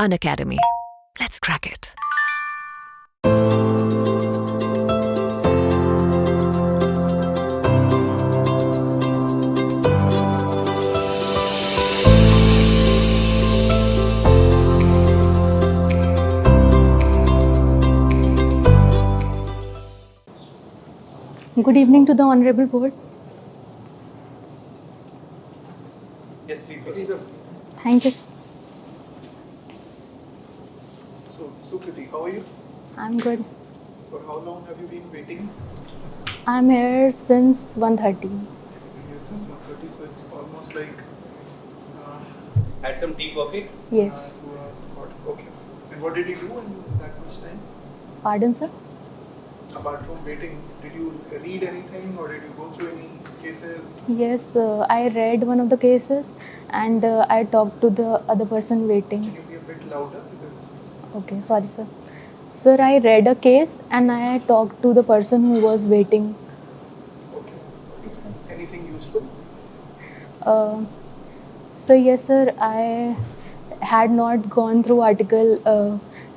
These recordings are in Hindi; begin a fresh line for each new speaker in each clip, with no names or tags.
Unacademy. Let's crack it.
Good evening to the Honorable Board.
Yes, please.
Thank you, sir.
So, Sukriti, how are you?
I'm good.
For how long have you been waiting?
I'm here since 1:30.
Yes, since 1:30, so it's almost like
Had some tea, coffee?
Yes.
2 hours. Okay. And what did you do in that much time?
Pardon, sir?
Apart from waiting, did you read anything or did you go through any cases?
Yes, I read one of the cases and I talked to the other person waiting.
Can you be a bit louder? Because
Okay, sorry, sir. Sir, I read a case and I talked to the person who was waiting.
okay.
Yes, sir.
Anything useful?
So yes, sir, I had not gone through Article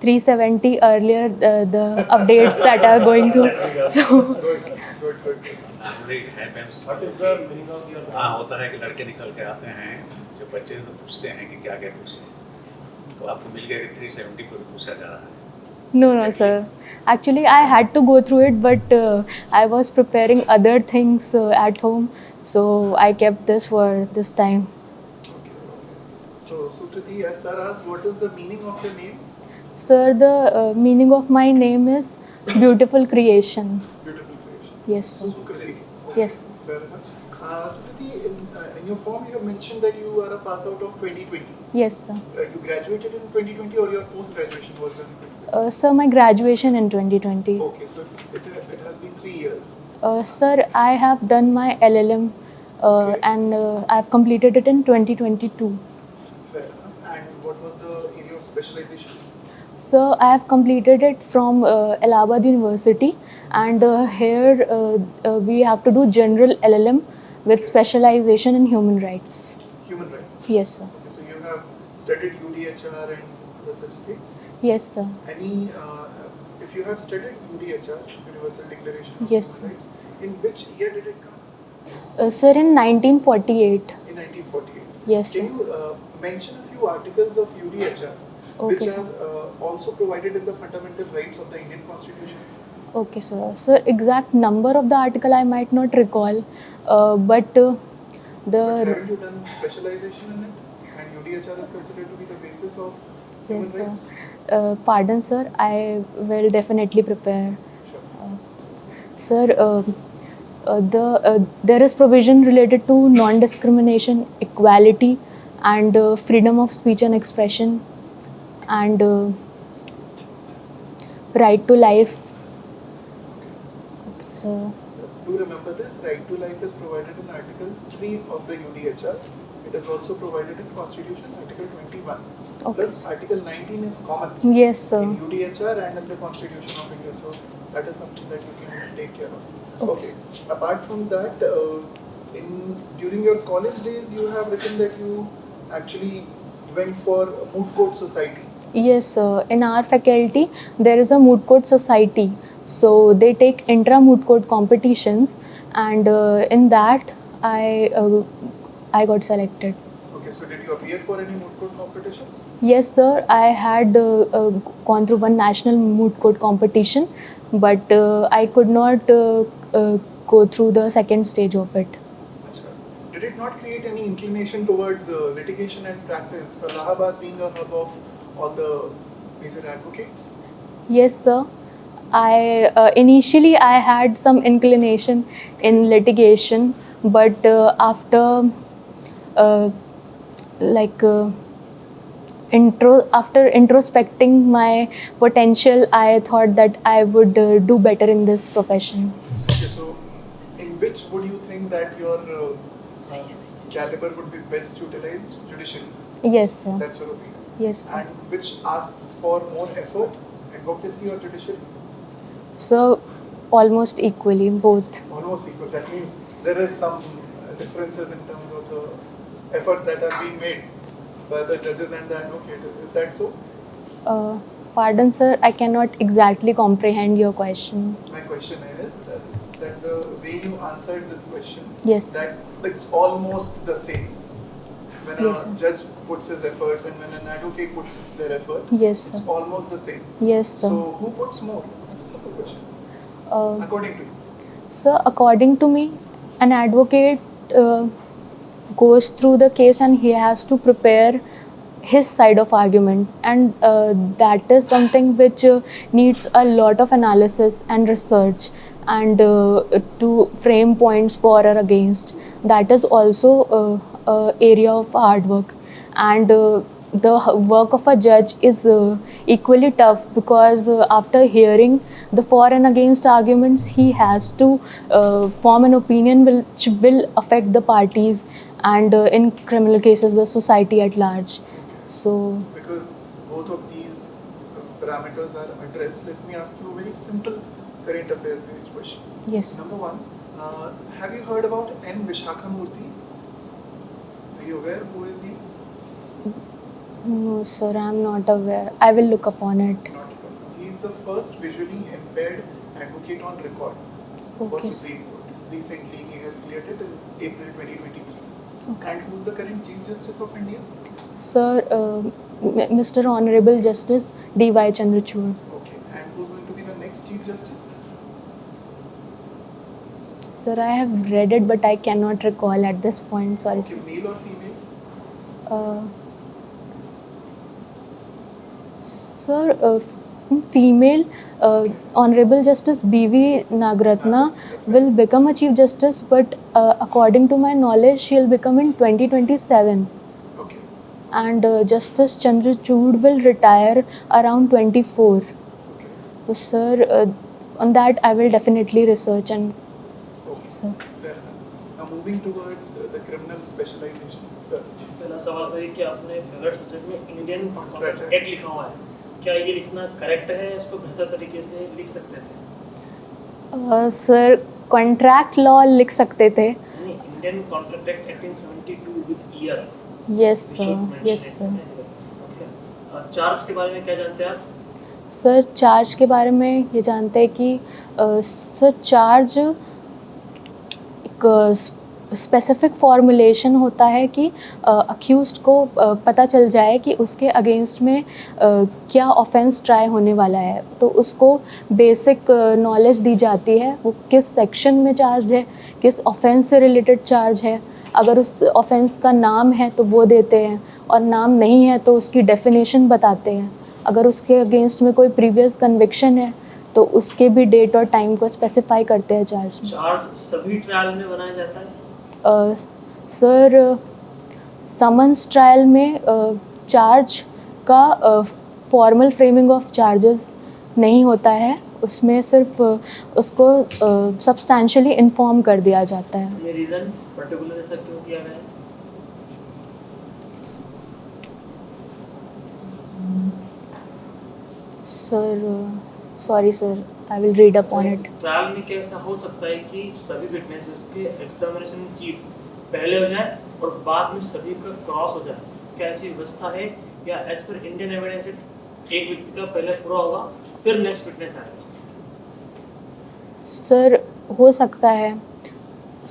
370 earlier, the updates that are going to. So
Good.
It happens. हाँ, होता है कि लड़के निकल के आते हैं, जो बच्चे तो पूछते हैं कि क्या क्या पूछें, तो आपको मिल गया कि 370 को पूछा जा रहा है.
no, sir. Actually, I had to go through it, but I was preparing other things at home, so I kept this for this time.
Okay. So, Sukriti, as sir asked, what is the meaning of your name?
Sir, the meaning of my name is beautiful creation.
Beautiful creation.
Yes, sir.
Sukriti.
Yes.
Fair enough. Sukriti, in your form you have mentioned that you are a pass out of 2020.
Yes, sir.
You graduated in 2020 or your post graduation was done in 2020?
Sir, my graduation in 2020.
Okay, so it has been 3 years.
Sir, I have done my LLM
Okay.
and I have completed it in 2022.
Fair enough. And what was the area of specialization?
So I have completed it from Allahabad University, and here we have to do general LLM with specialization in human rights.
Human rights.
Yes, sir.
Okay, so you have studied UDHR and other such things.
Yes, sir.
Any, if you have studied UDHR, Universal Declaration of
Yes,
Human Rights, in which year did it come?
Sir, in 1948.
In 1948.
Yes,
Can
sir.
you mention a few articles of UDHR which
Okay,
are
sir.
also provided in the fundamental rights of the Indian Constitution?
Okay, sir. Sir, exact number of the article I might not recall, but
But
the
haven't you done specialization in it? And UDHR is considered to be the basis of human
yes, sir.
rights?
Pardon, sir. I will definitely prepare.
Sure.
Sir, there is provision related to non-discrimination, equality, and freedom of speech and expression, and right to life. Okay, so
Do remember this, right to life is provided in Article 3 of the UDHR. It is also provided in Constitution, Article 21.
Okay,
Plus,
sir.
Article 19 is common
Yes, sir.
in UDHR and in the Constitution of India. So, that is something that you can take care of.
Okay.
Apart from that, during your college days, you have written that you actually went for a moot court society.
Yes, in our faculty there is a moot court society. So they take intra moot court competitions, and in that I got selected.
Okay, so did you appear for any moot court competitions?
Yes, sir. I had gone through one national moot court competition, but I could not go through the second stage of it.
Achha. Did it not create any inclination towards litigation and practice, Allahabad being a hub of all the major advocates?
Yes, sir. I initially I had some inclination in litigation, but after uh, like after introspecting my potential, I thought that I would do better in this profession.
Okay, so in which would you think that your caliber would be best utilized? Judiciary.
Yes, sir.
That's your opinion.
Yes, sir.
And which asks for more effort, advocacy or judiciary?
So almost equally, both.
Almost equal. That means there is some differences in terms of the efforts that are being made by the judges and the advocate. Is that so?
Pardon, sir, I cannot exactly comprehend your question.
My question is that the way you answered this question,
Yes.
that it's almost the same. When
Yes,
a
sir.
judge puts his efforts and when an advocate puts their effort,
Yes,
it's
sir.
almost the same.
Yes, sir.
So who puts more? That's a simple question. According to you.
Sir, according to me, an advocate goes through the case and he has to prepare his side of argument, and that is something which needs a lot of analysis and research, and to frame points for or against. That is also area of hard work, and the work of a judge is equally tough, because after hearing the for and against arguments, he has to form an opinion which will affect the parties, and in criminal cases the society at large. So
Because both of these parameters are addressed, let me ask you a very simple current affairs based question.
yes.
Number one, have you heard about N. Vishakhamurthy? Are you aware who is he?
No, sir, I am not aware. I will look upon it.
Not at all. He is the first visually impaired advocate on record for
Okay, sir.
Supreme Court. Recently, he has cleared it in April 2023.
Okay,
And
sir.
who's the current Chief Justice of India?
Sir, Mr. Honorable Justice D.Y. Chandrachud.
Okay. And who's going to be the next Chief Justice?
Sir, I have read it, but I cannot recall at this point. Sorry,
Okay,
sir.
male or female?
Sir, female, Honorable Justice B.V. Nagratna will become a Chief Justice, but according to my knowledge, she'll become in 2027.
Okay.
And Justice Chandrachud will retire around 24.
Okay.
So, sir, on that I will definitely research and.
Okay.
Sir.
Fair enough. Now moving towards the criminal specialization. Sir.
पहला सवाल था कि आपने फेवरेट सब्जेक्ट में इंडियन कॉन्ट्रैक्ट
Right.
एक्ट लिखा हुआ है, क्या ये लिखना करेक्ट है? इसको बेहतर तरीके से लिख सकते थे?
सर, कॉन्ट्रैक्ट लॉ लिख सकते थे.
Indian contract act 1872 with year.
Yes sir, yes sir.
Charge के बारे में क्या जानते हैं आप?
सर, चार्ज के बारे में ये जानते हैं कि सर, चार्ज एक स्पेसिफिक फॉर्मुलेशन होता है कि अक्यूज्ड को पता चल जाए कि उसके अगेंस्ट में क्या ऑफेंस ट्राई होने वाला है, तो उसको बेसिक नॉलेज दी जाती है, वो किस सेक्शन में चार्ज है, किस ऑफेंस से रिलेटेड चार्ज है. अगर उस ऑफेंस का नाम है तो वो देते हैं, और नाम नहीं है तो उसकी डेफिनेशन बताते हैं. अगर उसके अगेंस्ट में कोई प्रीवियस कन्विक्शन है तो उसके भी डेट और टाइम को स्पेसिफाई करते हैं चार्ज में.
चार्ज सभी ट्रायल में बनाया जाता है?
सर, समन्स ट्रायल में चार्ज का फॉर्मल फ्रेमिंग ऑफ चार्जेस नहीं होता है, उसमें सिर्फ उसको सब्सटैंशियली इन्फॉर्म कर दिया जाता है.
ये रीज़न पर्टिकुलर ऐसा क्यों किया गया है?
Sir, sorry sir, I will read up on it.
Trial में क्या ऐसा हो सकता है कि सभी विटनेसेस के एग्जामिनेशन चीफ पहले हो जाए और बाद में सभी का क्रॉस हो जाए? क्या ऐसी व्यवस्था है, या एज पर इंडियन एविडेंस एक व्यक्ति का पहले पूरा होगा फिर नेक्स्ट विटनेस आएगा?
सर, हो सकता है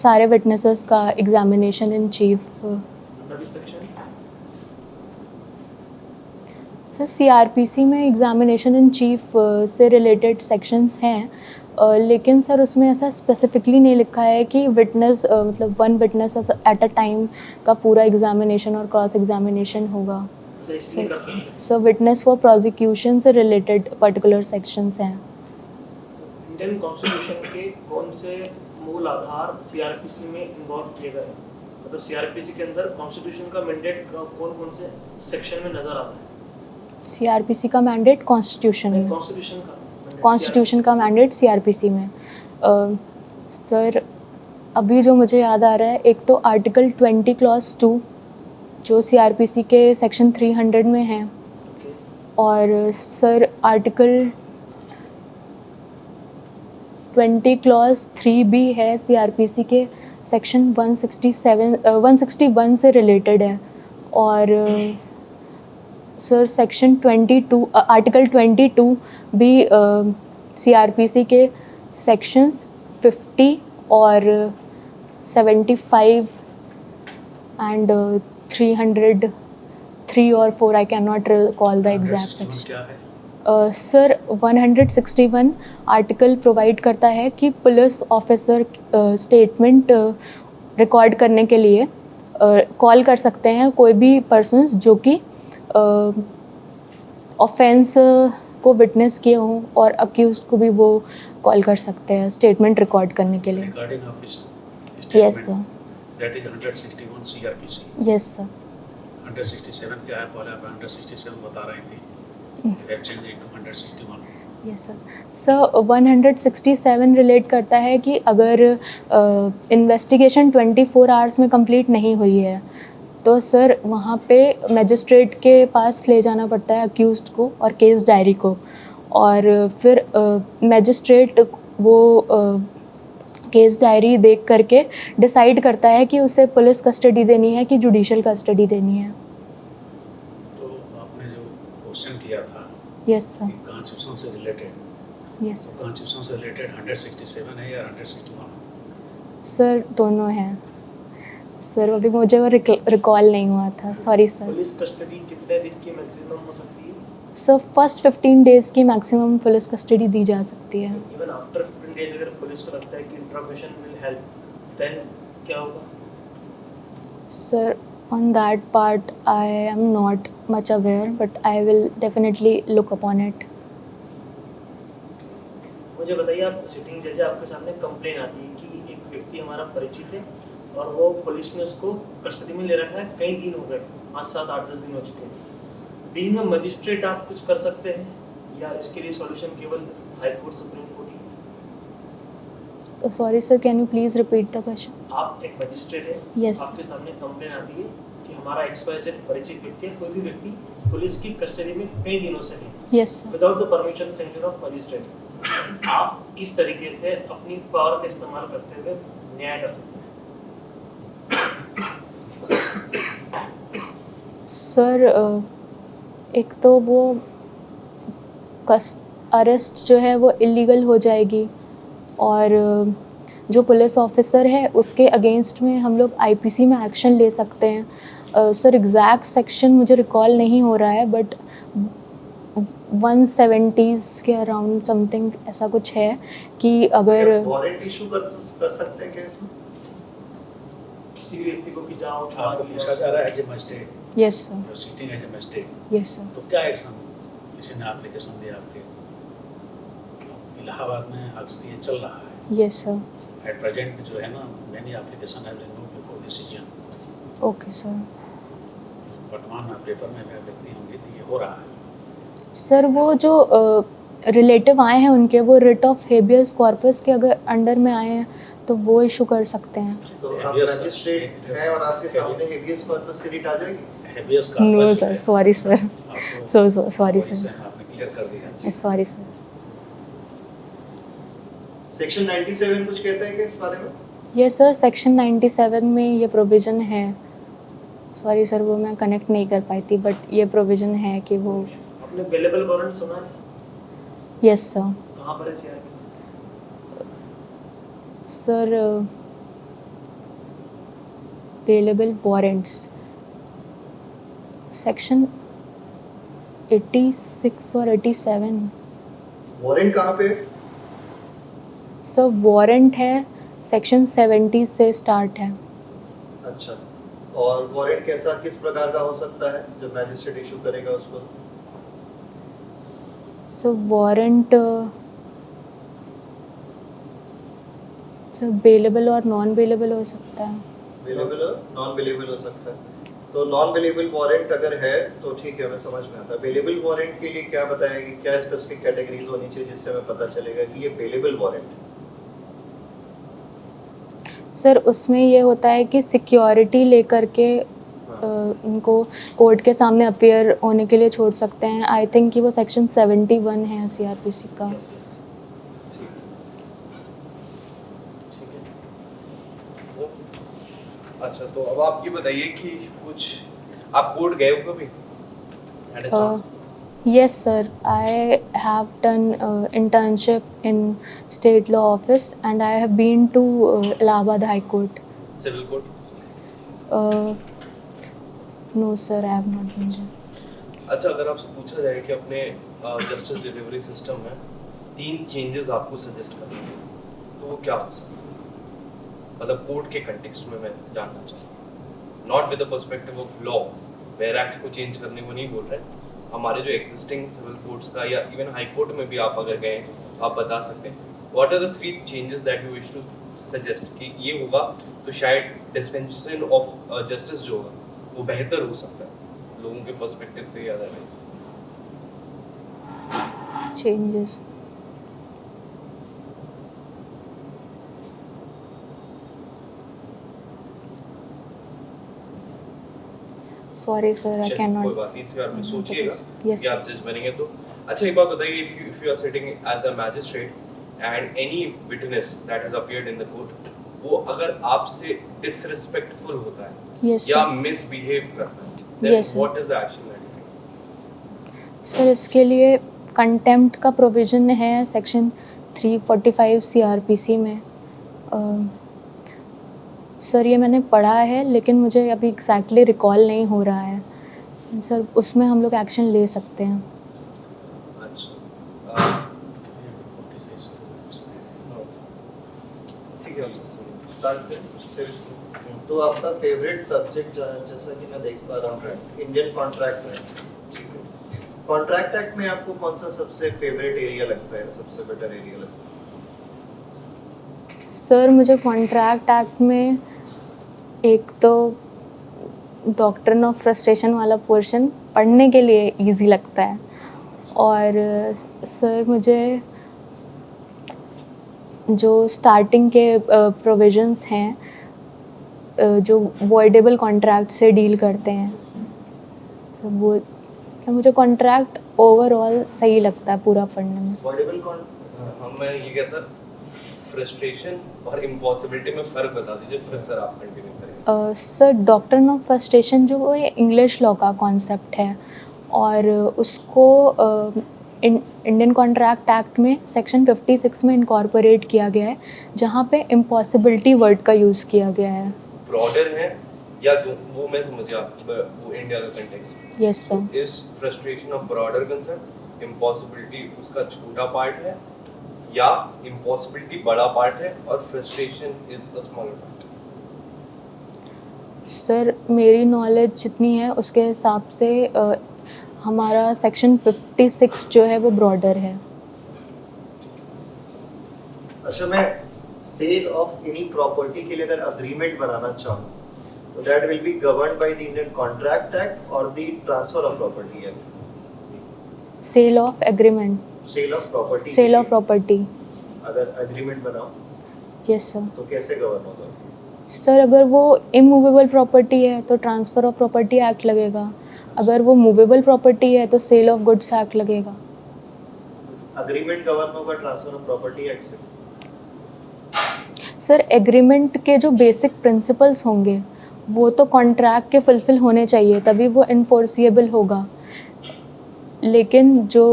सारे विटनेसेस का examination in chief.
Under this section
sir, CrPC में एग्जामिनेशन इन चीफ से रिलेटेड सेक्शंस हैं, लेकिन सर उसमें ऐसा स्पेसिफिकली नहीं लिखा है कि विटनेस मतलब one witness at a time का पूरा एग्जामिनेशन और क्रॉस एग्जामिनेशन होगा.
इसलिए कर सकते हैं.
सर, विटनेस फॉर प्रोसिक्यूशन से रिलेटेड पर्टिकुलर सेक्शंस हैं.
इंडियन कॉन्स्टिट्यूशन के कौन से मूल आधार सीआरपीसी में इन्वॉल्व किए गए हैं? मतलब सीआरपीसी के अंदर कॉन्स्टिट्यूशन का मैंडेट कौन कौन से सेक्शन में नजर आता है?
सीआरपीसी का मैंडेट कॉन्स्टिट्यूशन में.
कॉन्स्टिट्यूशन का mandate
कॉन्स्टिट्यूशन का मैंडेट सीआरपीसी में. सर, अभी जो मुझे याद आ रहा है, एक तो आर्टिकल 20 क्लॉज 2 जो सीआरपीसी के सेक्शन 300 में है,
Okay.
और सर आर्टिकल 20 क्लॉज 3 भी है सीआरपीसी के सेक्शन 161 से रिलेटेड है, और सर सेक्शन 22 आर्टिकल 22 भी CRPC के सेक्शंस 50 और 75 एंड 303 और 4 I can not recall the exact section.
क्या है?
सर 161 आर्टिकल प्रोवाइड करता है कि पुलिस ऑफिसर स्टेटमेंट रिकॉर्ड करने के लिए कॉल कर सकते हैं कोई भी पर्सन्स जो कि ऑफेंस को विटनेस किए हों, और अक्यूज्ड को भी वो कॉल कर सकते हैं स्टेटमेंट रिकॉर्ड करने के लिए।
Regarding of his
Yes,
statement,
sir.
that is 161 CRPC.
Yes, sir.
167 क्या है? पहले आप 167 बता रही थी। Have changed it to 161.
Yes sir. Sir 167 relate करता है कि अगर इन्वेस्टिगेशन 24 आवर्स में कंप्लीट नहीं हुई है तो सर वहाँ पे मजिस्ट्रेट के पास ले जाना पड़ता है अक्यूज्ड को और केस डायरी को, और फिर मजिस्ट्रेट वो केस डायरी देख करके डिसाइड करता है कि उसे पुलिस कस्टडी देनी है कि जुडिशियल कस्टडी देनी है।
तो आपने जो क्वेश्चन किया था
यस सर।
कॉन्स्टिट्यूशन से रिलेटेड,
यस
कॉन्स्टिट्यूशन से रिलेटेड 167 है या 161?
सर, दोनों हैं सर। अभी मुझे वो रिकॉल नहीं हुआ था, सॉरी सर।
पुलिस कस्टडी कितने दिन की मैक्सिमम हो सकती है?
सर फर्स्ट 15 डेज़ की मैक्सिमम पुलिस कस्टडी दी जा सकती है।
इवन आफ्टर 15 डेज अगर पुलिस को लगता है कि इंट्रोगेशन विल हेल्प, देन क्या होगा?
Sir on that part I am not much aware, but I will definitely look upon it.
मुझे बताइए, आप सिटिंग जज है, आपके सामने कंप्लेन आती है कि एक व्यक्ति हमारा परिचित है और वो पुलिस ने उसको कस्टडी में ले रखा है, कई दिन हो गए, 5, 7, 8, 10 दिन हो चुके हैं। बीइंग अ मजिस्ट्रेट आप कुछ कर सकते हैं या इसके लिए सॉल्यूशन केवल high court, supreme court he?
Sorry sir, can you please repeat the question?
आप एक मजिस्ट्रेट है,
Yes.
आपके सामने कंप्लेन आती है कि हमारा XYZ परिचित व्यक्ति है, कोई भी व्यक्ति पुलिस की कस्टडी में कई दिनों से है,
Yes sir.
Without the permission sanction of magistrate. आप किस तरीके से अपनी पावर का इस्तेमाल करते हुए न्याय कर सकते हैं?
सर एक तो वो अरेस्ट जो है वो इलीगल हो जाएगी, और जो पुलिस ऑफिसर है उसके अगेंस्ट में हम लोग IPC में एक्शन ले सकते हैं। सर एग्जैक्ट सेक्शन मुझे रिकॉल नहीं हो रहा है, बट 170s के अराउंड समथिंग ऐसा कुछ है कि अगर
वारंट इशू कर सकते हैं क्या इसमें?
किसी भी व्यक्ति को कि जाओ छुड़ा
आपको
दिया
पूछा जा रहा है as a magistrate,
yes sir,
जो sitting as a magistrate,
yes sir.
तो क्या एक्शन किसी ने एप्लीकेशन दिया आपके? इलाहाबाद में अक्सर ये चल रहा है
यस सर।
एट प्रेजेंट जो है ना, many application have been moved before decision.
Okay sir.
वर्तमान पेपर में अगर देखती होंगे तो ये हो रहा है।
सर वो जो रिलेटिव आए हैं उनके, वो रिट ऑफ हेबियस कॉर्पस के अगर अंडर में आए हैं तो वो इशू कर सकते हैं।
तो आप
Habeas-
मजिस्ट्रेट हैं और आपके सामने हेबियस कॉर्पस की रिट आ जाएगी?
हेबियस का
no sir, sorry sir, sorry
sir
sir,
आपने क्लियर कर दिया।
Sorry sir.
सेक्शन 97 कुछ कहता है क्या इस बारे में?
यस सर, सेक्शन 97 में ये प्रोविज़न है। सॉरी सर, वो मैं कनेक्ट नहीं कर पाई थी, बट ये प्रोविज़न है कि वो।
आपने बेलेबल वारंट सुना है?
Yes sir.
कहाँ पर है CRPC?
Sir bailable warrants section 86 और 87।
वारंट कहाँ पे है?
सर वारंट है सेक्शन 70 से स्टार्ट है।
अच्छा, और वारंट कैसा, किस प्रकार का हो सकता है जब मैजिस्ट्रेट इशू करेगा उसको?
सर वारंट सर बेलेबल और नॉन बेलेबल हो सकता है।
बेलेबल और नॉन बेलेबल हो सकता है। तो नॉन बेलेबल वारंट अगर है तो ठीक है, हमें समझ में आता है। बेलेबल वारंट के लिए क्या बताया कि क्या स्पेसिफिक कैटेगरीज होनी चाहिए जिससे हमें पता चलेगा कि ये बेलेबल वारंट है?
सर उसमें ये होता है कि सिक्योरिटी लेकर के उनको कोर्ट के सामने अपीयर होने के लिए छोड़ सकते हैं। आई थिंक कि वो सेक्शन 71 है CRPC का।
Yes, yes. ठीक है।
अच्छा, तो अब आप ये बताइए कि कुछ आप कोर्ट गए हो कभी? Had a chance?
Yes, sir. I have done internship in state law office, and I have been to Allahabad High Court.
Civil court?
No, sir, I have not been there.
अच्छा, अगर आपसे पूछा जाए कि अपने जस्टिस डिलीवरी सिस्टम में 3 चेंजेस आपको सजेस्ट करने हैं, तो वो क्या हो सकता है? मतलब कोर्ट के कंटेक्स्ट में मैं जानना चाहता हूँ, not with the perspective of law, where act को चेंज करने को नहीं बोल रहे, हमारे जो एग्जिस्टिंग सिविल कोर्ट्स का या इवन हाई कोर्ट में भी आप अगर गए आप बता सकते हैं what are the 3 changes that you wish to suggest कि ये होगा तो शायद डिस्पेंसेशन ऑफ जस्टिस जो होगा वो बेहतर हो सकता है लोगों के पर्सपेक्टिव से या otherwise.
Changes. Sorry, sir, I
कोई
cannot.
बात नहीं, इसी बारे में सोचिएगा
Yes,
कि
sir.
आप जज बनेंगे तो। अच्छा, एक बात बताइए, if you are sitting as a magistrate and any witness that has appeared in the court, वो अगर आपसे disrespectful होता है
Yes,
या
sir.
misbehave करता है, then
Yes, sir.
what is the action that you take?
Sir, इसके लिए कंटेम्प्ट का प्रोविज़न है सेक्शन 345 सीआरपीसी में। सर, ये मैंने पढ़ा है लेकिन मुझे अभी एग्जैक्टली रिकॉल नहीं हो रहा है। सर, उसमें हम लोग एक्शन ले सकते हैं।
अच्छा, ठीक है, स्टार्ट करें।
तो आपका फेवरेट सब्जेक्ट जैसा कि मैं देख पा रहा हूँ इंडियन कॉन्ट्रैक्ट में, ठीक है, कॉन्ट्रैक्ट एक्ट में आपको कौन सा सबसे फेवरेट एरिया लगता है, सबसे बेटर एरिया लगता है?
सर, मुझे कॉन्ट्रैक्ट एक्ट में एक तो डॉक्ट्रिन ऑफ फ्रस्ट्रेशन वाला पोर्शन पढ़ने के लिए इजी लगता है, और सर मुझे जो स्टार्टिंग के प्रोविजंस हैं जो वॉइडेबल कॉन्ट्रैक्ट से डील करते हैं, सर वो तो मुझे कॉन्ट्रैक्ट ओवरऑल सही लगता है पूरा पढ़ने में।
वॉइडेबल
मैं ये कहता फ्रस्ट्रेशन और इम्पॉसिबिलिटी में फ़र्क बता दीजिए, फिर सर आप कंटिन्यू करेंगे।
सर, डॉक्ट्रिन ऑफ फ्रस्ट्रेशन जो वो इंग्लिश लॉ का कॉन्सेप्ट है, और उसको इंडियन कॉन्ट्रैक्ट एक्ट में सेक्शन 56 में इनकॉर्पोरेट किया गया है, जहाँ पे इम्पॉसिबिलिटी वर्ड का यूज़ किया गया है।
ब्रॉडर है या वो मैं समझ गया, वो इंडिया का context.
Yes sir.
Is frustration of broader concept, impossibility उसका छोटा पार्ट है, या इम्पॉसिबिलिटी बड़ा पार्ट है और frustration is a smaller part?
Sir, मेरी नॉलेज जितनी है उसके हिसाब से हमारा सेक्शन 56 जो है वो ब्रॉडर है।
अच्छा, मैं सेल ऑफ एनी प्रॉपर्टी के लिए अगर अग्रीमेंट बनाना चाहूँ तो that will be governed by the Indian contract act और the transfer of property act.
Sale of agreement,
sale of property,
sale of property.
अगर एग्रीमेंट बनाओ
यस सर।
तो कैसे गवर्न होगा?
सर, अगर वो इमूवेबल प्रॉपर्टी है तो ट्रांसफ़र ऑफ प्रॉपर्टी एक्ट लगेगा, अगर वो मूवेबल प्रॉपर्टी है तो सेल ऑफ गुड्स एक्ट लगेगा।
अग्रीमेंट गवर्न होगा ट्रांसफर ऑफ प्रॉपर्टी एक्ट से?
सर, एग्रीमेंट के जो बेसिक प्रिंसिपल्स होंगे वो तो कॉन्ट्रैक्ट के फुलफिल होने चाहिए, तभी वो इन्फोर्सिएबल होगा, लेकिन जो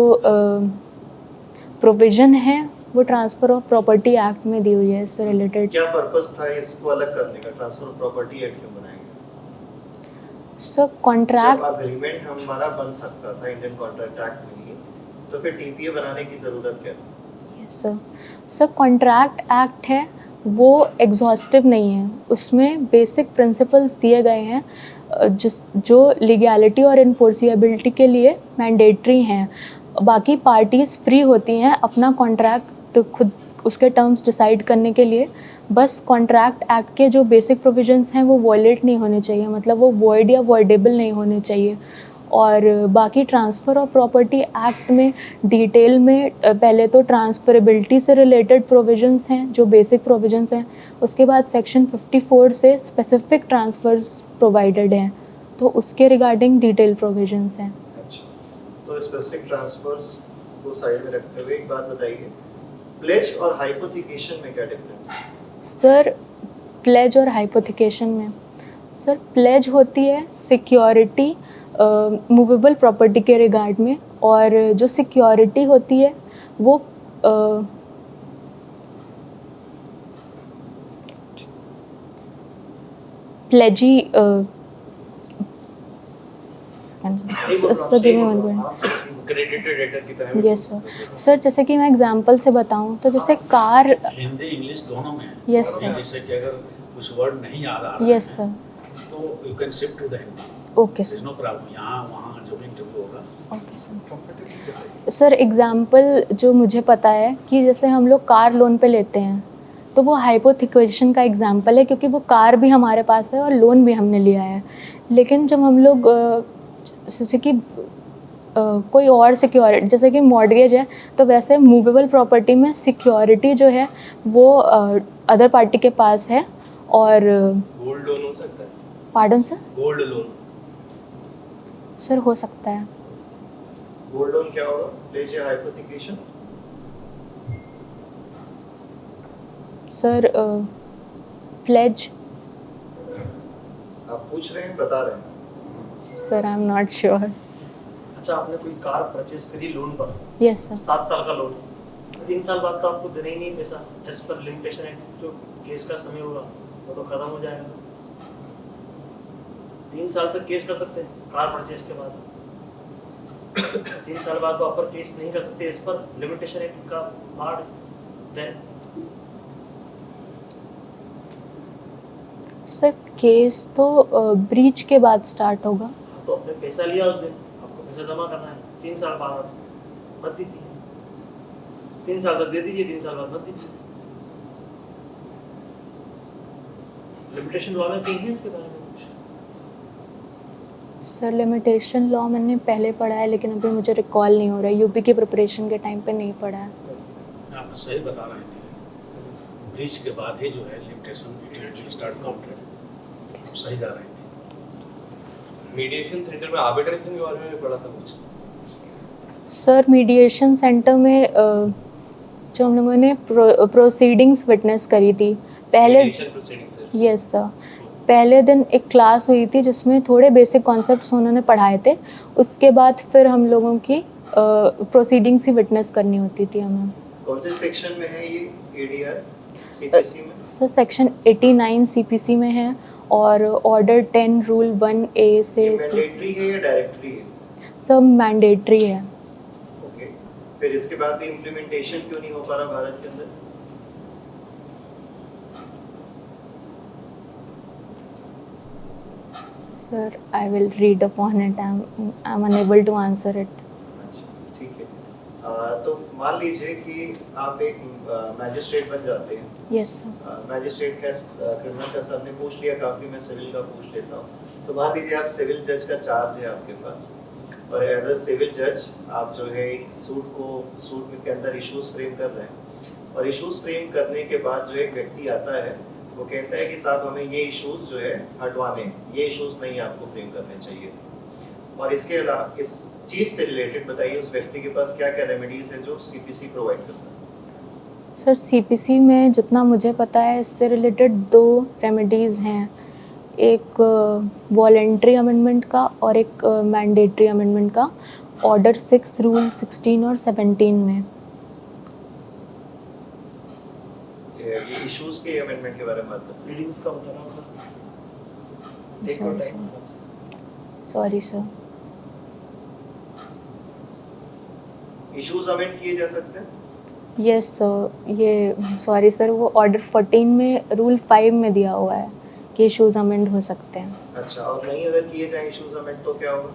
प्रोविज़न है वो ट्रांसफ़र ऑफ प्रॉपर्टी एक्ट में दी हुई है इससे रिलेटेड।
क्या पर्पस था इसको अलग करने का? ट्रांसफर ऑफ प्रॉपर्टी एक्ट क्यों बनाया?
सर, कॉन्ट्रैक्ट
अग्रीमेंट हमारा बन सकता था इंडियन कॉन्ट्रैक्ट एक्ट में ही, तो फिर टीपीए बनाने की ज़रूरत क्या थी?
Yes sir. Sir, contract act है वो एग्जॉस्टिव नहीं है, उसमें बेसिक प्रिंसिपल्स दिए गए हैं जो लीगैलिटी और इन्फोर्सिएबिलिटी के लिए मैंडेटरी हैं। बाकी पार्टीज़ फ्री होती हैं अपना कॉन्ट्रैक्ट खुद उसके टर्म्स डिसाइड करने के लिए, बस कॉन्ट्रैक्ट एक्ट के जो बेसिक प्रोविजंस हैं वो वॉयलेट नहीं होने चाहिए, मतलब वो वॉइड या वॉइडेबल नहीं होने चाहिए। और बाकी ट्रांसफ़र ऑफ प्रॉपर्टी एक्ट में डिटेल में पहले तो ट्रांसफरेबिलिटी से रिलेटेड प्रोविजंस हैं जो बेसिक प्रोविजंस हैं, उसके बाद सेक्शन 54 से स्पेसिफिक ट्रांसफ़र्स प्रोवाइडेड हैं, तो उसके रिगार्डिंग डिटेल प्रोविजंस हैं।
अच्छा, तो स्पेसिफिक ट्रांसफर्स को साइड में रखते हुए एक बात बताइए, प्लेज और हाइपोथिकेशन में क्या डिफरेंस है?
सर, प्लेज और हाइपोथिकेशन में, सर प्लेज होती है सिक्योरिटी मूवेबल प्रॉपर्टी के रिगार्ड में, और जो सिक्योरिटी होती है वो प्लेजी sir give me one minute.
Credited debtor की तरह
यस सर, जैसे कि मैं एग्जांपल से बताऊं तो जैसे कार,
हिंदी इंग्लिश दोनों में है।
Yes,
अभी
sir.
जैसे कि अगर कुछ वर्ड नहीं याद आ रहा
यस
है
सर,
तो you can shift to the Hindi,
okay sir,
no problem. यहाँ वहाँ जो भी इंटरव्यू होगा
ओके सर।
कंफर्टेबली बताइए।
सर एग्जाम्पल जो मुझे पता है कि जैसे हम लोग कार लोन पे लेते हैं तो वो हाइपोथिकेशन का एग्जाम्पल है, क्योंकि वो कार भी हमारे पास है और लोन भी हमने लिया है। लेकिन जब हम लोग जैसे कि कोई और सिक्योरिटी, जैसे कि मॉर्गेज है, तो वैसे मूवेबल प्रॉपर्टी में सिक्योरिटी जो है वो अदर पार्टी के पास है। और
गोल्ड लोन हो सकता है।
Pardon sir?
Gold loan
sir हो सकता है।
गोल्ड लोन क्या होगा? प्लेज या हाइपोथिकेशन?
सर प्लेज,
आप पूछ रहे हैं, बता रहे हैं?
Sir I am not sure.
अच्छा, आपने कोई कार परचेज करी लोन पर,
यस सर।
7 साल का लोन है, 3 साल बाद तो आपको देना ही नहीं पैसा, एज पर लिमिटेशन एक्ट। जो केस का समय होगा वो तो खत्म हो जाएगा। 3 साल तक केस कर सकते हैं कार परचेज के बाद। 3 साल बाद तो अपर केस नहीं कर सकते एज पर लिमिटेशन एक्ट का पार्ट। देन
सर केस तो ब्रीच के बाद स्टार्ट होगा।
तो आपने पैसा लिया उस दिन, आपको पैसा जमा करना है। 3 साल बाद आप मत दीजिए, 3 साल तक दे दीजिए, 3 साल बाद मत दीजिए। लिमिटेशन लॉ में कहीं है इसके बारे में कुछ?
सर लिमिटेशन लॉ मैंने पहले पढ़ा है, लेकिन अभी मुझे रिकॉल नहीं हो रहा है। यूपी की प्रिपरेशन के टाइम पे नहीं पढ़ा है।
आप सही बता रहे थे, ब्रीच के बाद ही जो है लिमिटेशन स्टार्ट काउंटेड, सही जा रही थी।
मीडिएशन सेंटर में आर्बिट्रेशन के बारे में भी पढ़ा था कुछ।
सर मीडिएशन सेंटर में जो हम लोगों ने प्रोसीडिंग्स विटनेस करी थी पहले।
मीडिएशन प्रोसीडिंग से।
यस सर, पहले दिन एक क्लास हुई थी जिसमें थोड़े बेसिक कॉन्सेप्ट्स उन्होंने पढ़ाए थे। उसके बाद फिर हम लोगों की प्रोसीडिंग्स ही विटनेस करनी होती थी हमें।
कौन से सेक्शन में है ये एडीआर सीपीसी में?
सर सेक्शन 89 सीपीसी में है, और ऑर्डर 10 रूल 1A से
ये मैंडेटरी है या डायरेक्टरी है?
सब मैंडेटरी है।
ओके, फिर इसके बाद भी इम्प्लीमेंटेशन क्यों नहीं हो पा रहा भारत के अंदर?
Sir, I will read upon it. I'm unable to answer it.
अच्छा, ठीक है। तो मान लीजिए कि आप एक मैजिस्ट्रेट बन जाते हैं।
Yes, sir.
मैजिस्ट्रेट का क्रिमिनल का सर ने पूछ लिया, काफ़ी मैं सिविल का पूछ लेता हूँ। तो मान लीजिए आप सिविल जज का चार्ज है आपके पास, और एज अ सिविल जज आप जो है एक सूट के अंदर इश्यूज फ्रेम कर रहे हैं, और इश्यूज फ्रेम करने के बाद जो एक व्यक्ति आता है वो कहता है कि साहब हमें ये इश्यूज जो है हटवाने हैं, ये इश्यूज नहीं आपको फ्रेम करने चाहिए। और इसके अलावा इस चीज़ से रिलेटेड बताइए उस व्यक्ति के पास क्या क्या रेमेडीज है जो सीपीसी प्रोवाइड करता है?
सर सीपीसी में जितना मुझे पता है इससे रिलेटेड 2 रेमेडीज़ हैं, एक वॉलेंट्री अमेंडमेंट का और एक मैंडेटरी अमेंडमेंट का, ऑर्डर 6 रूल 16 और 17 में।
ये इश्यूज के अमेंडमेंट के बारे में बात करते
रीडिंग्स का बता रहा हूँ।
Sorry sir, sorry sir.
हैं। इश्यूज अमेंड किए जा सकते हैं?
यस सर, ये सॉरी सर, वो ऑर्डर 14 में रूल 5 में दिया हुआ है कि इशूज़ अमेंड हो सकते हैं।
अच्छा, और नहीं अगर किए जाए इश्यूज अमेंड तो क्या होगा?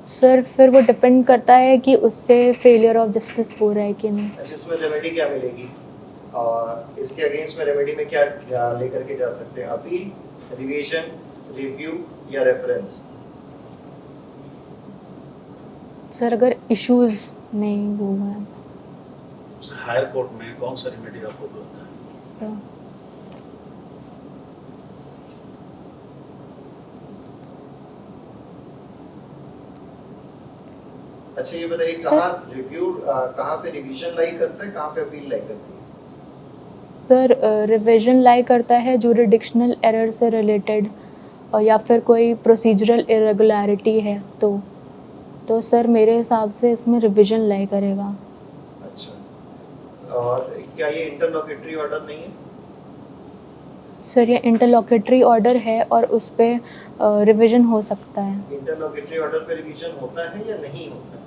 सर फिर वो डिपेंड करता है कि उससे फेलियर ऑफ जस्टिस हो रहा है कि नहीं।
अच्छा, इसमें रेमेडी क्या मिलेगी और इसके अगेंस्ट में रेमेडी में क्या लेकर के जा सकते हैं? अपील, रिवीजन, रिव्यू या रेफरेंस?
सर अगर इश्यूज़ नहीं हुआ है
हायर कोर्ट में कौन सा रेमेडी आपको उपलब्ध है?
सर,
अच्छा, ये बताइए
सर-
कहाँ रिव्यू, कहाँ पे रिवीजन लाई करता है, कहाँ पे अपील लाई करती है?
सर रिविजन लाई करता है जूरिडिक्शनल एरर से रिलेटेड, या फिर कोई प्रोसीजरल इरेगुलरिटी है तो सर मेरे हिसाब से इसमें रिवीजन लाई करेगा।
अच्छा, और क्या ये इंटरलॉकेटरी ऑर्डर नहीं है?
सर ये इंटरलॉकेटरी ऑर्डर है और उस पर रिवीजन हो सकता है।
इंटरलॉकेटरी ऑर्डर पे रिवीजन होता है या नहीं होता है?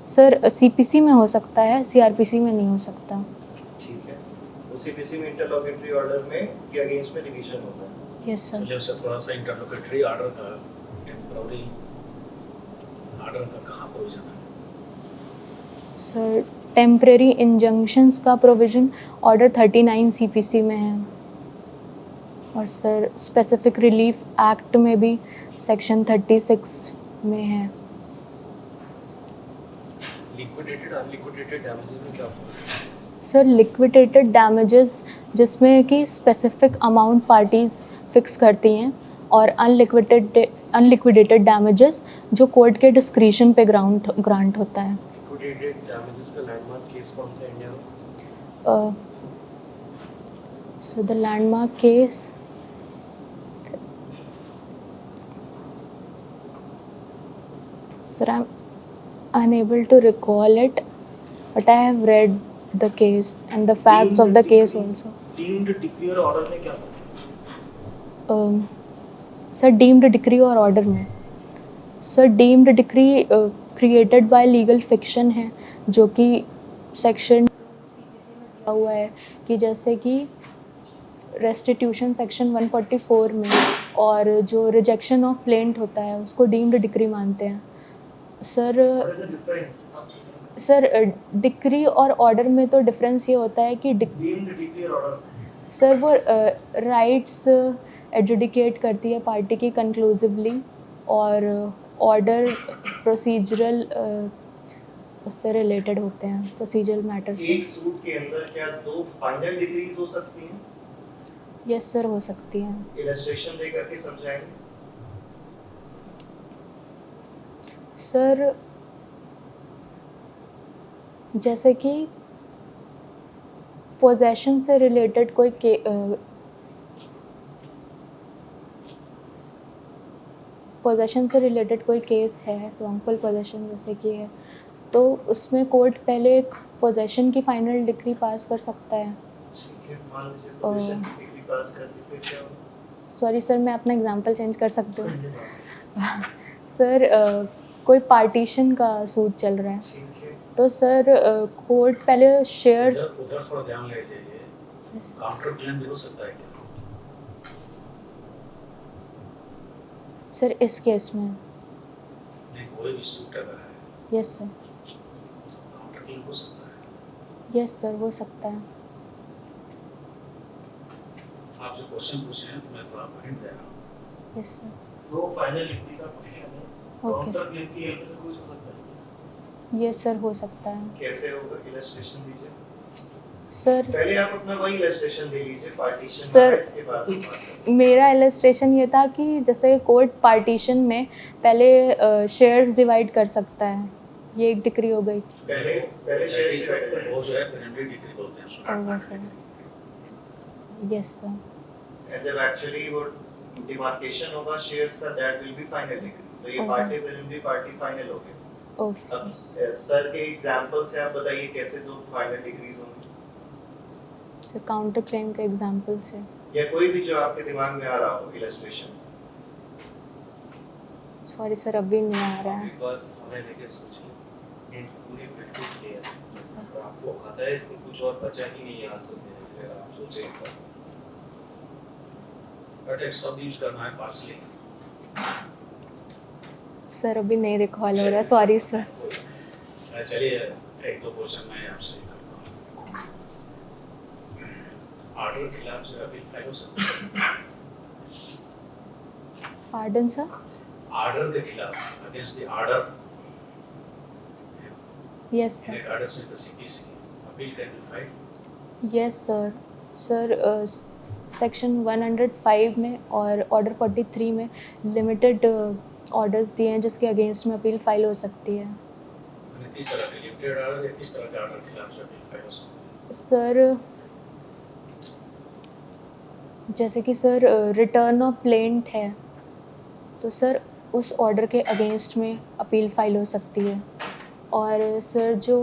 सर सीपीसी में हो सकता है, सीआरपीसी में नहीं हो सकता।
ठीक है, तो सीपीसी में इंटरलॉकेटरी ऑर्डर में के अगेंस्ट में रिवीजन होता है।
Yes sir.
चलिए उससे थोड़ा सा इंटरलोकेटरी ऑर्डर का टेम्पररी ऑर्डर का कहाँ प्रोविजन है?
सर टेम्परेरी इंजंक्शंस का प्रोविज़न ऑर्डर 39 सीपीसी में है और सर स्पेसिफिक रिलीफ एक्ट में भी सेक्शन 36 में है।
लिक्विडेटेड अनलिक्विडेटेड डैमेजेस में क्या फर्क है?
सर लिक्विडेटेड डैमेजेस जिसमें कि स्पेसिफिक अमाउंट पार्टीज़ फिक्स करती हैं और अनलिक्विडेटेड डैमेजेस जो कोर्ट के डिस्क्रिशन पे ग्रांट होता है।
लिक्विडेटेड डैमेजेस का लैंडमार्क केस कौन सा इंडिया में?
So the landmark case sir I M unable to recall it, but I have read the case and the facts of the case also.
Deemed decree और ऑर्डर में क्या फर्क है?
सर डीम्ड डिक्री और ऑर्डर में sir deemed decree created by legal fiction है जो कि सेक्शन दिया हुआ है कि जैसे कि रेस्टिट्यूशन सेक्शन 144 में और जो रिजेक्शन ऑफ प्लेंट होता है उसको डीम्ड डिक्री मानते हैं। सर सर डिक्री और ऑर्डर में तो डिफरेंस ये होता है कि
डीम्ड डिक्री और ऑर्डर
सर वो राइट्स एजुडिकेट करती है पार्टी की कंक्लूसिवली और ऑर्डर प्रोसीजरल उससे रिलेटेड होते हैं, प्रोसीजरल मैटर से।
एक सूट के अंदर क्या 2 फाइनल डिग्रीज हो सकती हैं?
यस सर हो सकती हैं।
इलस्ट्रेशन दे करके समझाएंगे।
सर जैसे कि पोजेशन से रिलेटेड कोई पोजेशन से रिलेटेड कोई केस है, रॉन्गफुल पोजेशन जैसे कि है, तो उसमें कोर्ट पहले एक पोजेशन की फाइनल डिक्री पास कर सकता है।
ठीक है, मान लीजिए पोजीशन की डिग्री पास कर दी, फिर क्या होगा?
सॉरी सर मैं अपना एग्जांपल चेंज कर सकती हूँ। सर कोई पार्टीशन का सूट चल रहा है
ठीक है,
तो सर कोर्ट पहले शेयर्स
उधर थोड़ा ध्यान ले जाइए। काउंटर क्लेम भी हो सकता है क्या?
सर इस केस में
नहीं, कोई भी सूट अगर है
यस सर,
काउंटर क्लेम हो सकता है।
यस सर हो सकता है।
आप जो क्वेश्चन पूछे हैं तो मैं थोड़ा हिंट दे रहा हूँ।
Yes sir.
दो फाइनल डिग्री का पोजीशन है,
ओके
काउंटर
सर।
क्लेम की हेल्प से कुछ हो सकता है।
यस सर हो सकता है।
कैसे होगा? इलस्ट्रेशन दीजिए।
सर
पहले आप अपना वही इलस्ट्रेशन दे लीजिए, पार्टीशन
सर,
वाला, इसके बाद हम बात करेंगे।
मेरा इलस्ट्रेशन ये था कि जैसे कोर्ट पार्टीशन में पहले शेयर्स डिवाइड कर सकता है, ये एक डिक्री हो गई।
पहले पहले शेयर डिवाइड करें।
वो जो है प्रिलिमिनरी डिग्री बोलते हैं उसको।
Oh sir. Yes sir.
And जब एक्चुअली वो डिमार्केशन होगा शेयर्स का, that will B final decree. तो ये
Okay.
Party preliminary, party final हो गए।
ओके
अब
सर।
सर के एग्जांपल से आप बताइए कैसे दो फाइनल डिग्रीज होंगी,
सर काउंटर क्लेम के एग्जांपल से
या कोई भी जो आपके दिमाग में आ रहा हो इलस्ट्रेशन।
सॉरी सर अभी नहीं आ रहा है।
एक बार समय लेके सोचिए, इन पूरी बिल्कुल क्लियर है।
सर
और आपको आता है इसमें कुछ और बचा ही नहीं है आंसर देने के लिए, अगर आप सोचें एक बार।
बट एक शब्द यूज करना है पार्सली।
सर अभी नहीं रिकॉल हो रहा, सॉरी सर।
चलिए एक दो क्वेश्चन मैं आपसे करता हूँ। ऑर्डर के खिलाफ जो अपील फाइल हो सकती है?
Pardon sir.
ऑर्डर के खिलाफ, against the order,
yes
in
sir.
accordance with the CPC, appeal can be filed.
Yes sir. Sir section 105 में और ऑर्डर 43 में लिमिटेड ऑर्डर्स दिए हैं जिसके अगेंस्ट में अपील फाइल हो सकती है।
मैंने किस तरह के लिमिटेड ऑर्डर या किस तरह के ऑर्डर के खिलाफ जो अपील फाइल हो सकती है?
सर जैसे कि सर रिटर्न ऑफ प्लेंट है तो सर उस ऑर्डर के अगेंस्ट में अपील फाइल हो सकती है। और सर जो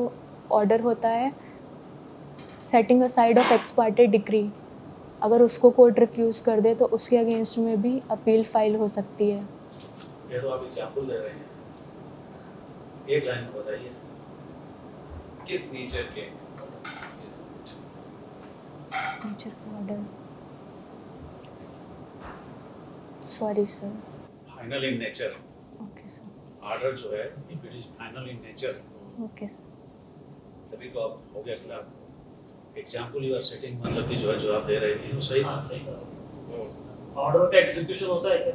ऑर्डर होता है setting aside of x party decree, अगर उसको कोर्ट रिफ्यूज़ कर दे तो उसके अगेंस्ट में भी अपील फाइल हो सकती है।
ये तो आप एग्जाम्पल दे रहे हैं, एक लाइन में बताइए।
किस नेचर के?
नेचर का order, sorry sir.
Final in nature,
okay sir.
Order जो है if it is final in nature,
okay sir.
तभी तो आप हो गया खिलाफ। एग्जाम्पल यू आर सेटिंग, मतलब कि जो है जो आप दे रहे थे वो सही था।
सही कहा। ऑर्डर का एग्जीक्यूशन होता है क्या?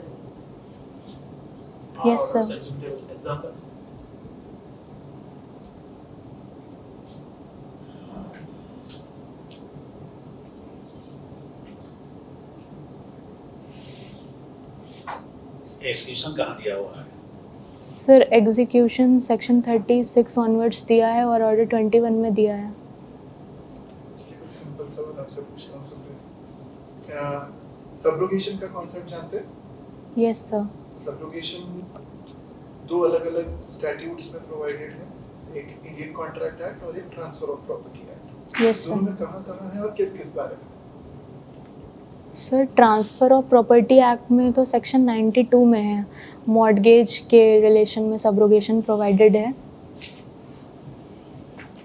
Yes, sir.
एग्जांपल
एक्सक्यूशन कहाँ दिया हुआ है?
सर एग्जीक्यूशन सेक्शन 36 ऑनवर्ड्स दिया है और ऑर्डर 21 में दिया है।
कुछ सिंपल सवाल आपसे पूछता हूँ सब। क्या सब्रोगेशन का कॉन्सेप्ट जानते हैं?
Yes sir.
सब्रोगेशन दो अलग-अलग स्टैट्यूट्स में प्रोवाइडेड है, एक इंडियन कॉन्ट्रैक्ट एक्ट और एक transfer of property act.
Yes
दोनों
सर।
में कहाँ-कहाँ है और किस-किस बारे में?
Sir transfer of property act में तो सेक्शन 92 में है, मॉर्टगेज के रिलेशन में सब्रोगेशन प्रोवाइडेड है।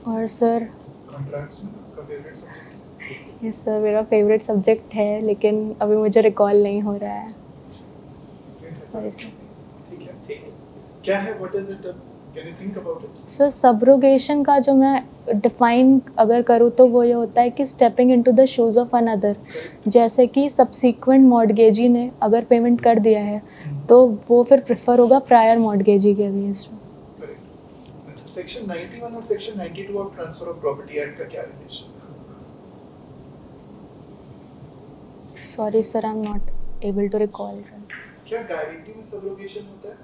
और सर
कॉन्ट्रैक्ट्स में आपका फेवरेट सब्जेक्ट?
यस सर, मेरा फेवरेट सब्जेक्ट है लेकिन अभी मुझे रिकॉल नहीं हो रहा है। Sorry sir.
ठीक है। क्या है, what is it? Can you think about it?
Sir subrogation का जो मैं डिफाइन अगर करूँ तो वो ये होता है कि stepping into the shoes of another, जैसे कि सब्सीक्वेंट मॉर्टगेजी ने अगर पेमेंट कर दिया है तो वो फिर प्रेफर होगा प्रायर मॉर्टगेजी के अगेंस्ट में।
करेक्ट। सेक्शन 91 और section 92 of transfer of property act का क्या रिलेशन है?
Sorry sir, I am not able to recall.
क्या गारंटी में सब्रोगेशन होता है?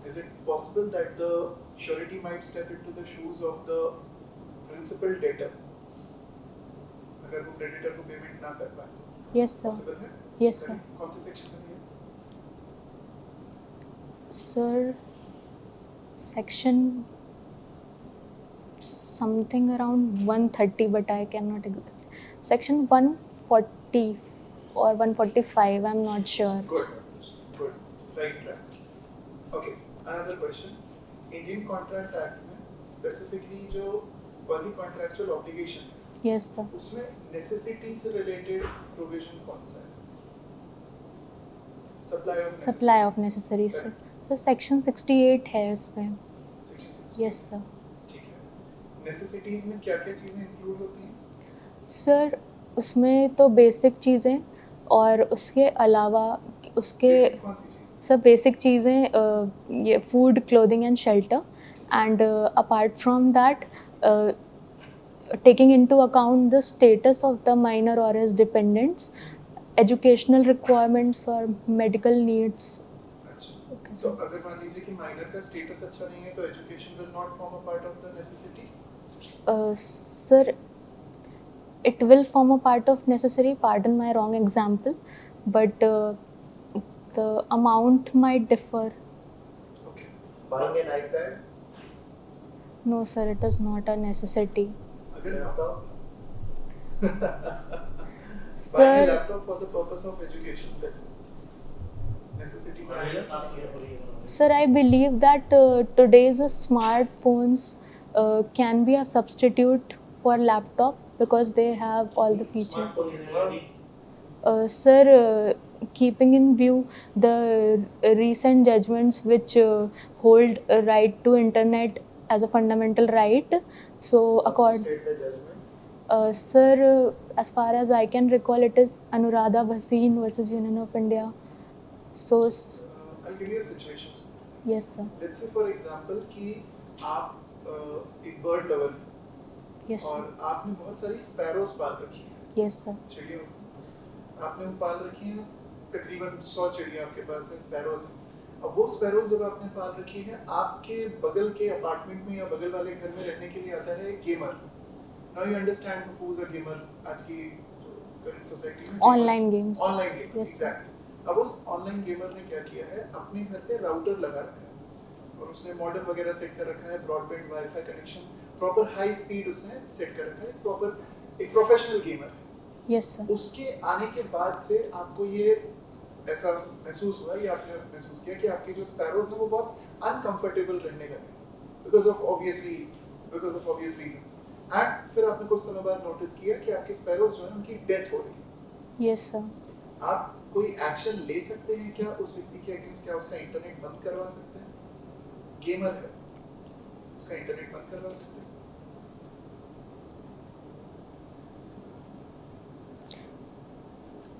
Is it possible that the surety might step into the shoes of the principal debtor अगर वो creditor को पेमेंट ना कर पाए?
Yes sir.
Possible है?
Yes sir.
कौन से सेक्शन में है?
Sir section something around 130 but I can not section 140 और 145 आई am not sure.
Good. Right track. Okay. Another question. Indian Contract Act में specifically जो quasi contractual obligation है,
यस सर।
उसमें necessity से related provision कौन सा है?
सप्लाई ऑफ नेसेसरी से सर सेक्शन 68 है इसमें।
Section 60.
Yes sir.
ठीक है। Necessities में क्या-क्या चीजें include होती हैं?
सर उसमें तो बेसिक चीज़ें और उसके अलावा उसके
Basic कौन सी चीज़?
सब बेसिक चीज़ें ये food clothing and shelter and apart from that taking into account the status of the minor or his dependents, educational requirements or medical needs.
अच्छा।
Okay,
तो
sir.
अगर मान लीजिए कि माइनर का स्टेटस अच्छा नहीं है तो education will not form a part of the necessity?
Sir, it will form a part of necessary, pardon my wrong example, but the amount might differ.
Okay.
Buying an iPad?
No sir, it is not a necessity.
अगर
Laptop?
buying a
Sir,
laptop for the purpose of education, that's it. Necessity में आएगा?
sir, I believe that today's smartphones can be a substitute for laptop because they have all the features. Sir, keeping in view the recent judgments which hold a right to internet as a fundamental right, so according
State the judgment.
sir, as far as I can recall, it is Anuradha Bhasin versus Union of India. So
I'll give you a situation.
yes sir.
Let's say for example कि आप एक बर्ड लवर हैं
Yes sir.
और आपने बहुत सारी स्पैरोज पाल रखी हैं,
Yes sir.
चिड़िया आपने वो पाल रखी हैं, तकरीबन 100 चिड़िया आपके पास है, स्पैरोज हैं। अब वो स्पैरोज जब आपने पाल रखी है, आपके बगल के अपार्टमेंट में या बगल वाले घर में रहने के लिए आता है एक gamer. Now you understand who is a gamer आज की करंट सोसाइटी में
Online games.
Online game
Yes, sir.
Exactly. अब उस ऑनलाइन गेमर ने क्या किया है, अपने घर पे राउटर लगा रखा है और उसने मॉडेम वगैरह सेट कर रखा है, broadband wifi connection, proper high speed उसने सेट कर रखा है, प्रॉपर एक प्रोफेशनल गेमर है।
Yes sir.
उसके आने के बाद से आपको ये ऐसा महसूस हुआ, ये आपने महसूस किया कि आपके जो स्पैरोज हैं वो बहुत अनकंफर्टेबल रहने लगे because of obvious reasons, and फिर आपने कुछ समय बाद नोटिस किया कि आपके स्पैरोज जो हैं उनकी डेथ हो रही है।
Yes sir.
आप कोई एक्शन ले सकते हैं क्या उस व्यक्ति के अगेंस्ट? क्या उसका इंटरनेट बंद करवा सकते हैं? गेमर है, उसका इंटरनेट बंद करवा सकते हैं?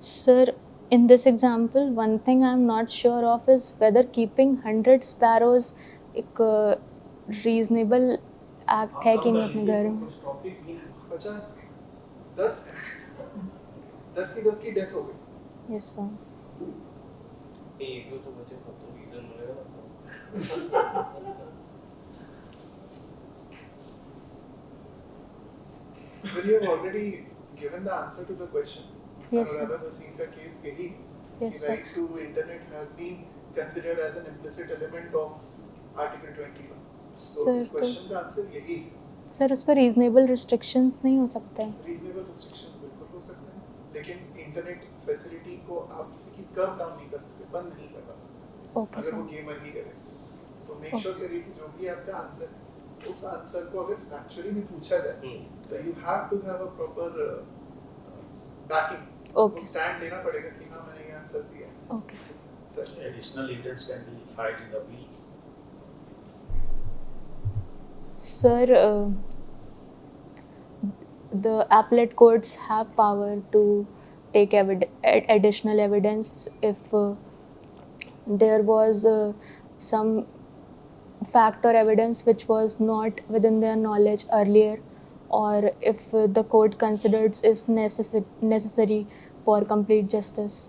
Sir, in this example, one thing I'm not sure of is whether keeping 100 sparrows एक reasonable act है कि नहीं अपने घर में।
50 10 10 की डेथ हो गई।
Yes sir.
एक दो तो बचे तब तो रीजन मिलेगा ना।
Well, you have already given the answer to the question.
Yes, sir.
Anuradha Bhasin का केस यही है।
Yes,
The
sir.
right to internet has been considered as an implicit element of Article 21. So
Sir,
इस question का आंसर यही है।
सर उस पर reasonable restrictions नहीं हो सकते हैं।
Reasonable restrictions बिल्कुल हो सकते हैं, लेकिन इंटरनेट फैसिलिटी को आप किसी की कम डाउन नहीं कर सकते, बंद नहीं करवा सकते।
Okay
अगर
sir.
वो गेमर ही करे तो मेक
Okay,
श्योर
sir.
करिए कि जो भी आपका आंसर है उस आंसर को अगर फैक्चुअली में पूछा जाए तो you have to have a proper backing.
Okay, sir.
Stand लेना पड़ेगा कि हाँ मैंने ये आंसर दिया है।
Okay sir.
Sir
Additional evidence can be filed in the will.
Sir, the appellate courts have power to take additional evidence if there was some fact or evidence which was not within their knowledge earlier, or if the court considers is necessary for complete justice.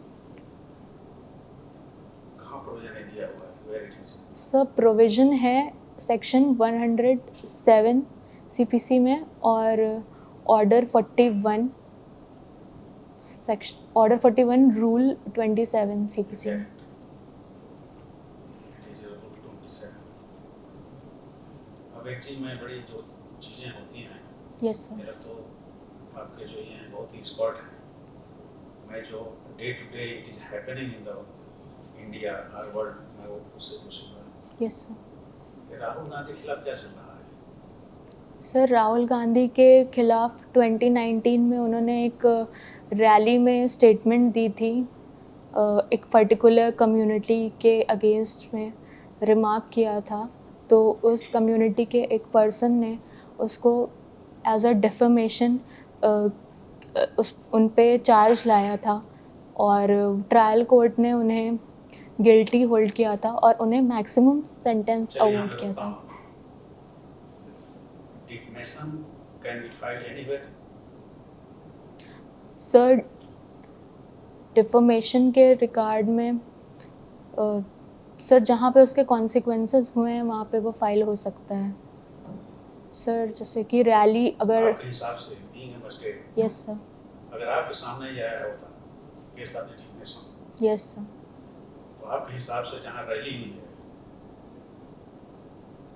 कहाँ प्रोविजन है दिया हुआ है? Where it is?
सब प्रोविज़न है सेक्शन 107 सीपीसी में और ऑर्डर 41 रूल 27 सीपीसी में।
It is Rule 27. अब एक चीज़ में बड़ी जो चीज़ें होती हैं,
यस सर।
मेरा तो आपके जो ये हैं बहुत ही एक्सपर्ट हैं। मैं जो day to day it is happening in the India और वर्ल्ड, मैं वो उससे पूछूंगा।
Yes sir.
कि राहुल गांधी के खिलाफ क्या चल रहा है?
सर राहुल गांधी के खिलाफ 2019 में उन्होंने एक रैली में स्टेटमेंट दी थी, एक पर्टिकुलर कम्युनिटी के अगेंस्ट में रिमार्क किया था, तो उस कम्युनिटी के एक पर्सन ने उसको एज अ डिफेमेशन उन पे चार्ज लाया था और ट्रायल कोर्ट ने उन्हें गिल्टी होल्ड किया था और उन्हें मैक्सिमम सेंटेंस
चलिए यहाँ
अवॉर्ड
पे
किया
बताओ।
था।
Defamation can be filed anywhere.
Sir deformation के रिगार्ड में सर जहाँ पे उसके कॉन्सिक्वेंसेस हुए हैं वहाँ पे वो फाइल हो सकता है। सर जैसे कि रैली अगर
आपके हिसाब से being a magistrate,
yes sir.
अगर आपके सामने ये आया होता case of defamation,
yes sir.
तो आपके हिसाब से जहाँ रैली हुई है,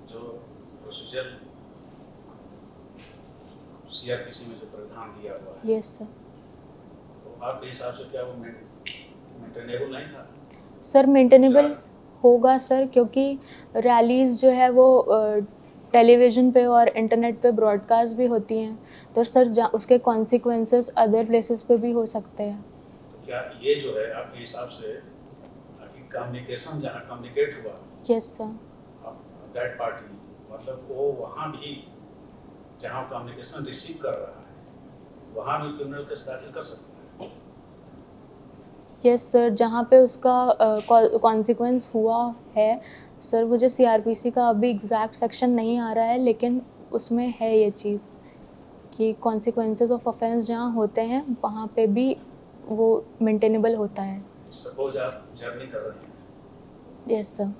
जो प्रोसीजर सीआरपीसी में जो प्रावधान दिया हुआ है,
यस सर।
तो आपके हिसाब से क्या वो मेंटेनेबल नहीं था?
सर मेंटेनेबल होगा सर, क्योंकि रैलीज़ जो है वो टेलीविज़न पे और इंटरनेट पे ब्रॉडकास्ट भी होती हैं, तो सर उसके कॉन्सिक्वेंसेस अदर प्लेसेस पे भी हो सकते हैं।
तो क्या ये जो है आपके हिसाब से कम्युनिकेशन जहाँ कम्युनिकेट हुआ,
यस सर।
दैट पार्टी मतलब वो वहाँ भी जहाँ कम्युनिकेशन रिसीव कर रहा है वहाँ भी क्रिमिनल केस दाखिल कर सकता है?
यस सर, जहाँ पे उसका कॉन्सिक्वेंस हुआ है सर, मुझे सीआरपीसी का अभी एग्जैक्ट सेक्शन नहीं आ रहा है, लेकिन उसमें है ये चीज़ कि कॉन्सिक्वेंसेस ऑफ ऑफेंस जहाँ होते हैं वहाँ पे भी वो मेंटेनेबल होता है।
सपोज आप जर्नी कर रहे हैं,
yes sir.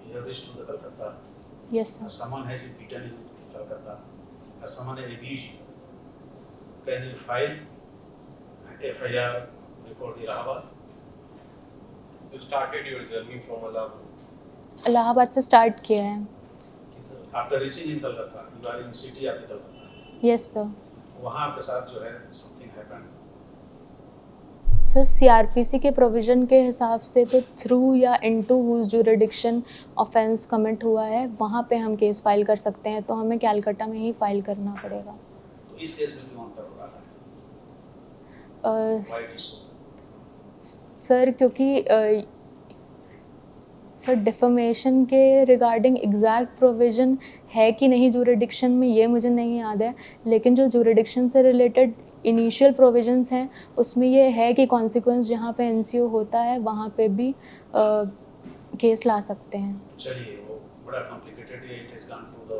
you have reached to the Calcutta,
yes sir.
someone has beaten you in Calcutta, someone has abused you, can you file FIR before the Allahabad.
You started your journey from Allahabad.
Allahabad से स्टार्ट किया है.
After reaching in Kolkata, you are in city of Kolkata.
Yes sir.
वहाँ आपके साथ जो है something happened.
सर CRPC के प्रोविज़न के हिसाब से तो थ्रू या into whose jurisdiction offence commit हुआ है वहाँ पे हम केस फाइल कर सकते हैं, तो हमें कैलकाटा में ही फाइल करना पड़ेगा.
तो इस केस में क्यों अंतर हो रहा है? Why it is so?
Sir क्योंकि सर डिफमेशन के रिगार्डिंग एग्जैक्ट प्रोविज़न है कि नहीं जुरिडिक्शन में ये मुझे नहीं याद है, लेकिन जो जुरिडिक्शन से रिलेटेड इनिशियल प्रोविजंस हैं उसमें ये है कि कॉन्सिक्वेंस जहाँ पे NCO होता है वहाँ पे भी केस ला सकते हैं.
चलिए वो बड़ा कॉम्प्लिकेटेड है. It has gone to the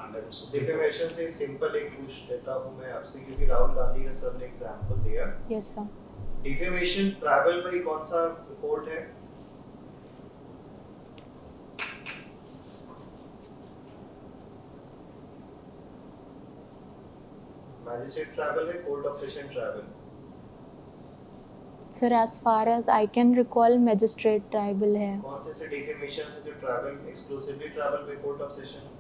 under supreme
defamation से सिंपल एक पूछ लेता हूँ मैं आपसे, क्योंकि राहुल गांधी का सर ने एग्जांपल दिया.
Yes sir.
Defamation triable by कौन सा कोर्ट है? मैजिस्ट्रेट ट्रैवल है, court of session triable?
Sir as far as I can recall magistrate triable है.
कौन से डिफेमेशन से जो triable exclusively triable by court of session?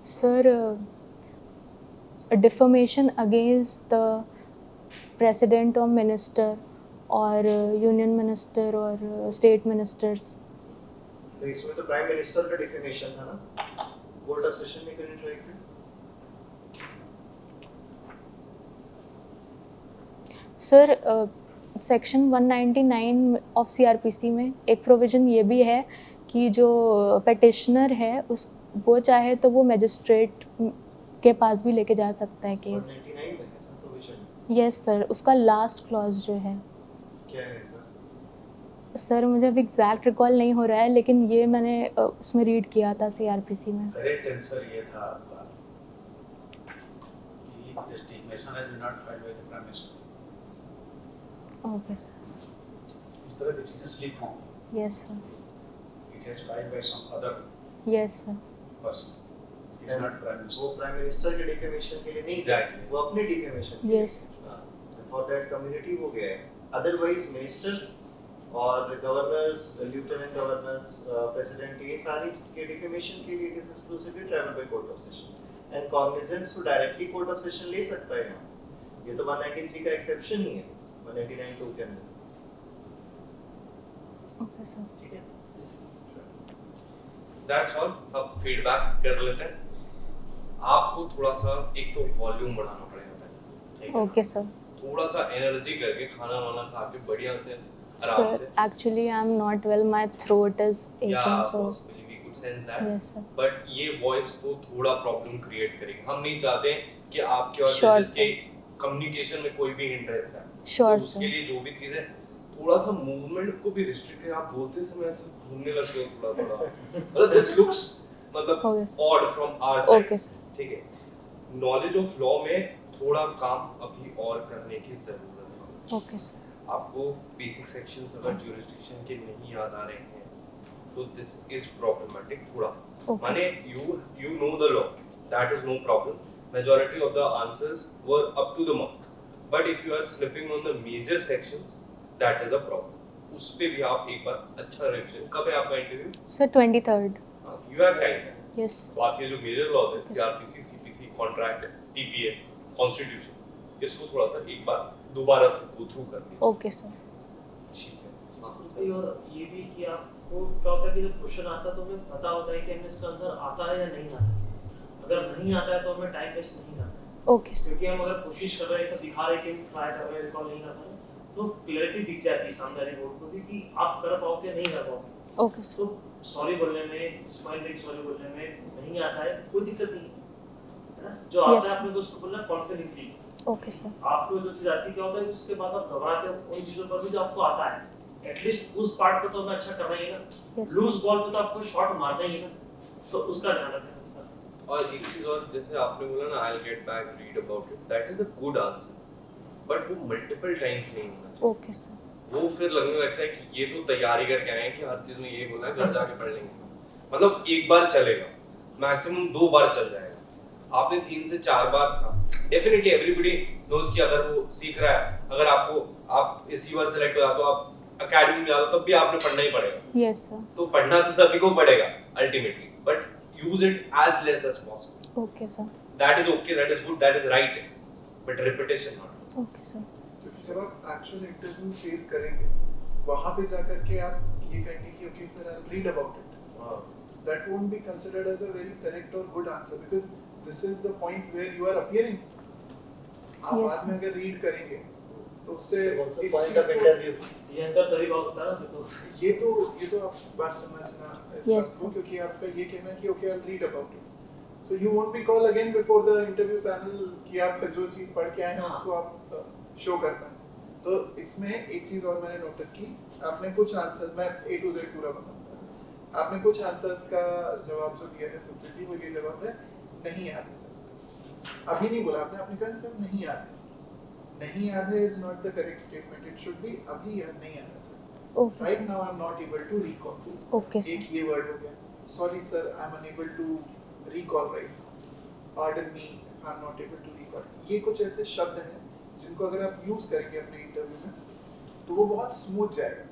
Sir defamation against the president और मिनिस्टर और यूनियन मिनिस्टर और स्टेट मिनिस्टर्स.
तो इसमें तो प्राइम मिनिस्टर का डिफेमेशन था ना, कोर्ट ऑफ सेशन में क्यों नहीं ट्राई किया?
सर सेक्शन 199 ऑफ CRPC में एक प्रोविज़न ये भी है कि जो पेटिशनर है उस वो चाहे तो वो मैजिस्ट्रेट के पास भी लेके जा सकता है केस.
199 में ऐसा प्रोविजन?
Yes sir. उसका लास्ट क्लॉज जो है.
क्या है सर?
सर मुझे अभी एग्जैक्ट रिकॉल नहीं हो रहा है, लेकिन ये मैंने उसमें रीड किया था CRPC में.
करेक्ट आंसर ये था आपका कि the stigmatization has been not filed by the prime minister.
Okay sir.
इस तरह की चीजें स्लिप होंगी.
Yes sir.
It has filed by some other
yes sir.
person. It is not prime
वो
minister.
प्राइम मिनिस्टर के डिफेमेशन के लिए नहीं
Exactly.
वो अपने defamation
yes.
For that community हो गया है. अदरवाइज मिनिस्टर्स और गवर्नर्स, लेफ्टिनेंट गवर्नर्स, प्रेसिडेंट, ये सारी के डिफेमेशन के लिए it is exclusively triable by court of session and cognizance to directly court of session ले सकता है यहाँ. ये तो 193 का एक्सेप्शन ही है 199(2) के अंदर.
Okay sir.
ठीक है.
That's all. अब फीडबैक कर लेते हैं. आपको थोड़ा सा एक तो वॉल्यूम बढ़ाना पड़ेगा पहले, ठीक है?
Okay sir.
थोड़ा सा एनर्जी करके खाना वाना खा के बढ़िया से आराम
सर
से.
Actually I am not well, my throat is etching so.
possibly we could sense that.
Yes sir.
But ये वॉइस तो थोड़ा प्रॉब्लम क्रिएट करेगी. हम नहीं चाहते कि आपके और
Sure,
जजेस के कम्युनिकेशन में कोई भी हिंड्रेंस है.
श्योर
तो उसके
सर.
लिए जो भी चीजें थोड़ा सा मूवमेंट को भी रिस्ट्रिक्ट है. आप बोलते समय ऐसे घूमने लगते हो थोड़ा थोड़ा. मतलब दिस लुक्स मतलब
Okay, sir.
Odd from our side.
Okay sir.
ठीक है. नॉलेज ऑफ लॉ में थोड़ा काम अभी और करने की जरूरत है.
Okay sir.
आपको बेसिक सेक्शंस अगर ज्यूरिसडिक्शन के नहीं याद आ रहे हैं तो दिस इज प्रॉब्लमेटिक थोड़ा.
Okay.
माने you know the law, that is no problem. Majority of the answers were up to the mark. But if you are slipping on the major sections, that is a problem. उस पे भी आप एक बार अच्छा रिवीजन. कब है आपका interview?
Sir 23rd.
You have time.
Yes.
तो आपके जो मेजर लॉज है CRPC, CPC, contract, TPA, constitution, इसको थोड़ा सा एक बार दोबारा से गो थ्रू कर दीजिए.
Okay sir.
ठीक है.
उसकी और ये भी कि आपको क्या होता है कि जब क्वेश्चन आता है तो हमें पता होता है कि हमें इसका आंसर आता है या नहीं आता है. अगर नहीं आता है तो हमें टाइम वेस्ट नहीं करना है.
Okay sir.
क्योंकि हम अगर कोशिश कर रहे हैं तो दिखा रहे हैं कि ट्राई कर रहे हैं, रिकॉल नहीं कर पा रहे, तो क्लैरिटी दिख जाती है सामने वाले बोर्ड को भी कि आप कर पाओगे नहीं कर पाओगे.
Okay sir.
तो सॉरी बोलने में, स्माइल देके सॉरी बोलने में नहीं आता है कोई दिक्कत नहीं है ना. जो आता
Yes.
है आपने तो उसको बोलना कॉन्फिडेंटली.
Okay sir.
आपको जो चीज आती है क्या होता है कि उसके बाद आप घबराते हो उन चीजों पर भी जो आपको आता है. एटलीस्ट उस पार्ट को तो हमें अच्छा करना ही है ना.
यस.
लूज बॉल पे तो आपको शॉट मारना ही है ना. तो उसका ध्यान रखना है.
और एक चीज और, जैसे आपने बोला ना I'll get back, read about it, that is a good answer, but वो मल्टीपल टाइम्स नहीं होना चाहिए.
Okay sir.
वो फिर लगने लगता है कि ये तो तैयारी करके आए हैं कि हर चीज में ये बोला है, घर जाके पढ़ लेंगे. मतलब एक बार चलेगा, मैक्सिमम 2 बार चल जाएगा। आपने 3 से 4 बार, डेफिनेटली एवरीबॉडी नोज कि अगर वो सीख रहा है, अगर आप इसी बार सेलेक्ट हो जाते हो, आप एकेडमी में जाते हो, तब भी आपने पढ़ना ही पड़ेगा।
Yes sir.
तो पढ़ना तो सभी को पड़ेगा ultimately, but use it as less as possible.
Okay sir.
That is okay, that is good, that is right, but repetition not.
Okay sir.
क्योंकि जब आप एक्चुअल इंटरव्यू फेस करेंगे, वहां पे जाकर के आप ये कहेंगे कि okay sir, I read about it, that won't be considered as a very correct or good answer, because this is the point where you are appearing. आप
Yes,
बाद में अगर रीड करेंगे तो उससे इस
पॉइंट
चीज
ऑफ
को,
इंटरव्यू
ये आंसर सभी का होता है ना, तो
ये तो आप बात समझना इस
Yes,
बात को,
sir.
क्योंकि आपका ये कहना है कि okay I read about it, so you won't be call again before the interview panel कि आप जो चीज पढ़ के आए हैं उसको आप शो कर पाएं। तो इसमें एक चीज और मैंने नोटिस की, आपने कुछ आंसर्स, मैं A to Z पूरा बताऊंगा, आपने कुछ आंसर्स का जवाब जो दिया है सुप्रीति, वो ये जवाब है नहीं याद है सर। अभी नहीं बोला आपने कहा सर नहीं याद है, नहीं याद है is not the correct statement, it should be अभी याद नहीं याद है sir.
Okay
right
sir.
Now I am not able to recall.
Okay sir.
एक ये वर्ड हो गया, sorry sir I am unable to recall right now, pardon me I am not able to recall. ये कुछ ऐसे शब्द हैं जिनको अगर आप यूज करेंगे अपने इंटरव्यू में तो वो बहुत स्मूथ जाएगा।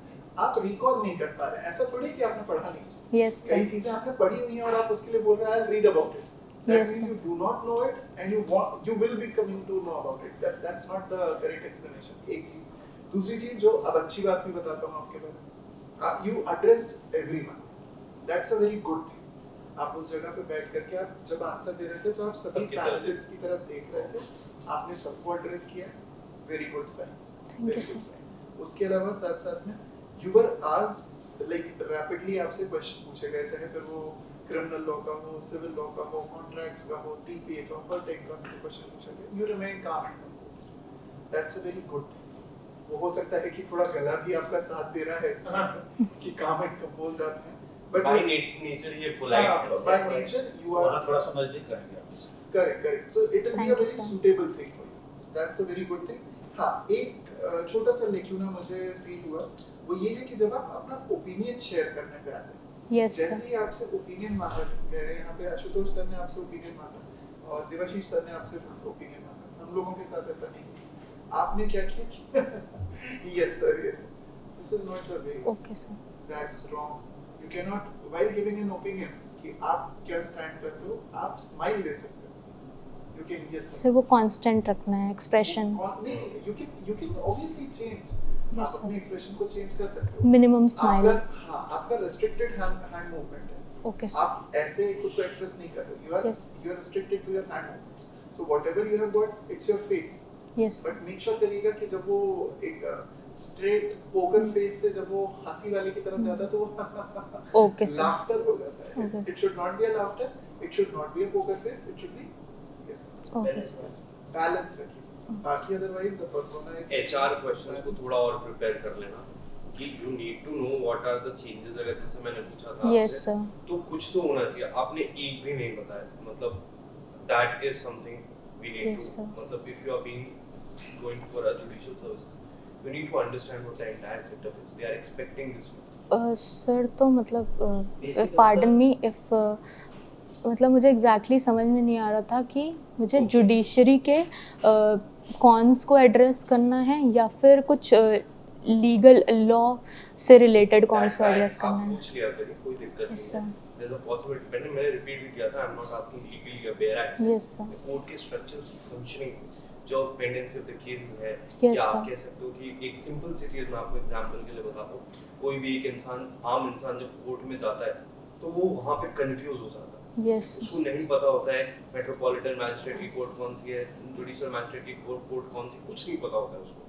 आप रिकॉल नहीं कर पा रहे हैं, ऐसा थोड़ी कि आपने पढ़ा नहीं,
यस
कई
सर।
चीजें आपने पढ़ी हुई हैं और आप उसके लिए बोल रहे हैं read about it, that
Yes,
means
sir.
You do not know it and you will be coming to know about it, that's not the correct explanation. एक चीज, दूसरी चीज जो अब अच्छी बात भी बताता हूं आपके बारे में, you addressed everyone, that's a very good thing. आप उस जगह पे बैठ करके आप जब आंसर दे रहे थे तो आप सभी
सबकी तरफ
पैनलिस्ट की तरफ देख रहे थे, आपने सबको एड्रेस किया, very good sign,
thank you sir.
उसके अलावा साथ साथ में you were asked like rapidly आपसे क्वेश्चन पूछे गए, चाहे फिर वो क्रिमिनल लॉ का हो, सिविल लॉ का हो, कॉन्ट्रैक्ट्स का हो, टीपीए का हो, हर टाइप का आपसे क्वेश्चन पूछा गया, यू रिमेन काम and composed, that's a very good thing. वो हो सकता है कि थोड़ा गला भी आपका साथ दे रहा है इस तरह से कि काम एंड कंपोज्ड आप हैं, बट
बाय नेचर ये पोलाइट है।
बाय नेचर यू आर
वहाँ थोड़ा समझ दिख रहेंगे आप इससे।
Correct, so it will be
Thank
a
you,
very
sir.
suitable thing for you, so that's a very good thing। हाँ, एक छोटा सा लेक्यूना मुझे फील हुआ, वो ये है कि जब आप अपना ओपिनियन शेयर करने पे आते हैं,
यस
जैसे
सर।
ही आपसे ओपिनियन मांगा गया, यहाँ पे आशुतोष सर ने आपसे ओपिनियन मांगा और देवाशीष सर ने आपसे ओपिनियन मांगा, हम लोगों के साथ ऐसा नहीं किया। आपने क्या किया? Yes sir, yes, this is not the way,
okay sir.
That's wrong. You can not while giving an opinion कि आप क्या स्टैंड करते हो, आप स्माइल दे सकते हो, you can, yes sir.
Sir वो कांस्टेंट रखना है एक्सप्रेशन,
नहीं, you can obviously change,
Yes,
आप
sir.
अपने एक्सप्रेशन को चेंज कर सकते हो।
Minimum smile.
हाँ, आपका restricted hand movement है,
ओके सर।
आप ऐसे खुद को एक्सप्रेस नहीं कर रहे,
Yes.
you are restricted to your hand movements, so whatever you have got, it's your face,
yes
but make sure करिएगा कि जब वो एक स्ट्रेट पोकर फेस से जब वो हंसी वाले की तरफ जाता है तो वो
ओके सर।
लाफ्टर हो जाता है।
Okay, sir.
It should not be a laughter, it should not be a poker face, it should be, yes,
okay sir.
Balance रखिए, बाकी otherwise the persona is
HR questions को थोड़ा और प्रिपेयर कर लेना कि you need to know what are the changes. अगर जैसे मैंने पूछा था
यस
आपसे,
सर।
तो कुछ तो होना चाहिए, आपने एक भी नहीं बताया, मतलब that is something we need
Yes,
to,
sir.
मतलब if you are being going for a judicial services you need to understand what the entire setup is. They are expecting this.
Sir तो मतलब
Basic
pardon
answer.
Me if मतलब मुझे एग्जैक्टली समझ में नहीं आ रहा था कि मुझे जुडिशरी के कॉन्स को एड्रेस करना है या फिर कुछ लीगल लॉ से रिलेटेड कॉन्स को
That's fine.
एड्रेस करना
आप
है।
पूछ लिया करिए, कोई दिक्कत
यस
नहीं
सर।
है। There's a possibility, मैंने रिपीट भी किया था, I'm not asking legally या bare act।
Yes sir.
Court के स्ट्रक्चर, उसकी फंक्शनिंग, जो पेंडेंसी ऑफ द केसेस है,
Yes,
या आप
sir.
कह सकते हो कि एक सिंपल सी चीज मैं आपको एग्जांपल के लिए बताता हूँ, कोई भी एक इंसान, आम इंसान जब कोर्ट में जाता है तो वो वहाँ पे कंफ्यूज हो जाता है,
यस
उसको नहीं पता होता है मेट्रोपॉलिटन मैजिस्ट्रेट की कोर्ट कौन सी है, जुडिशियल मैजिस्ट्रेट की कोर्ट कौन सी, कुछ नहीं पता होता है उसको।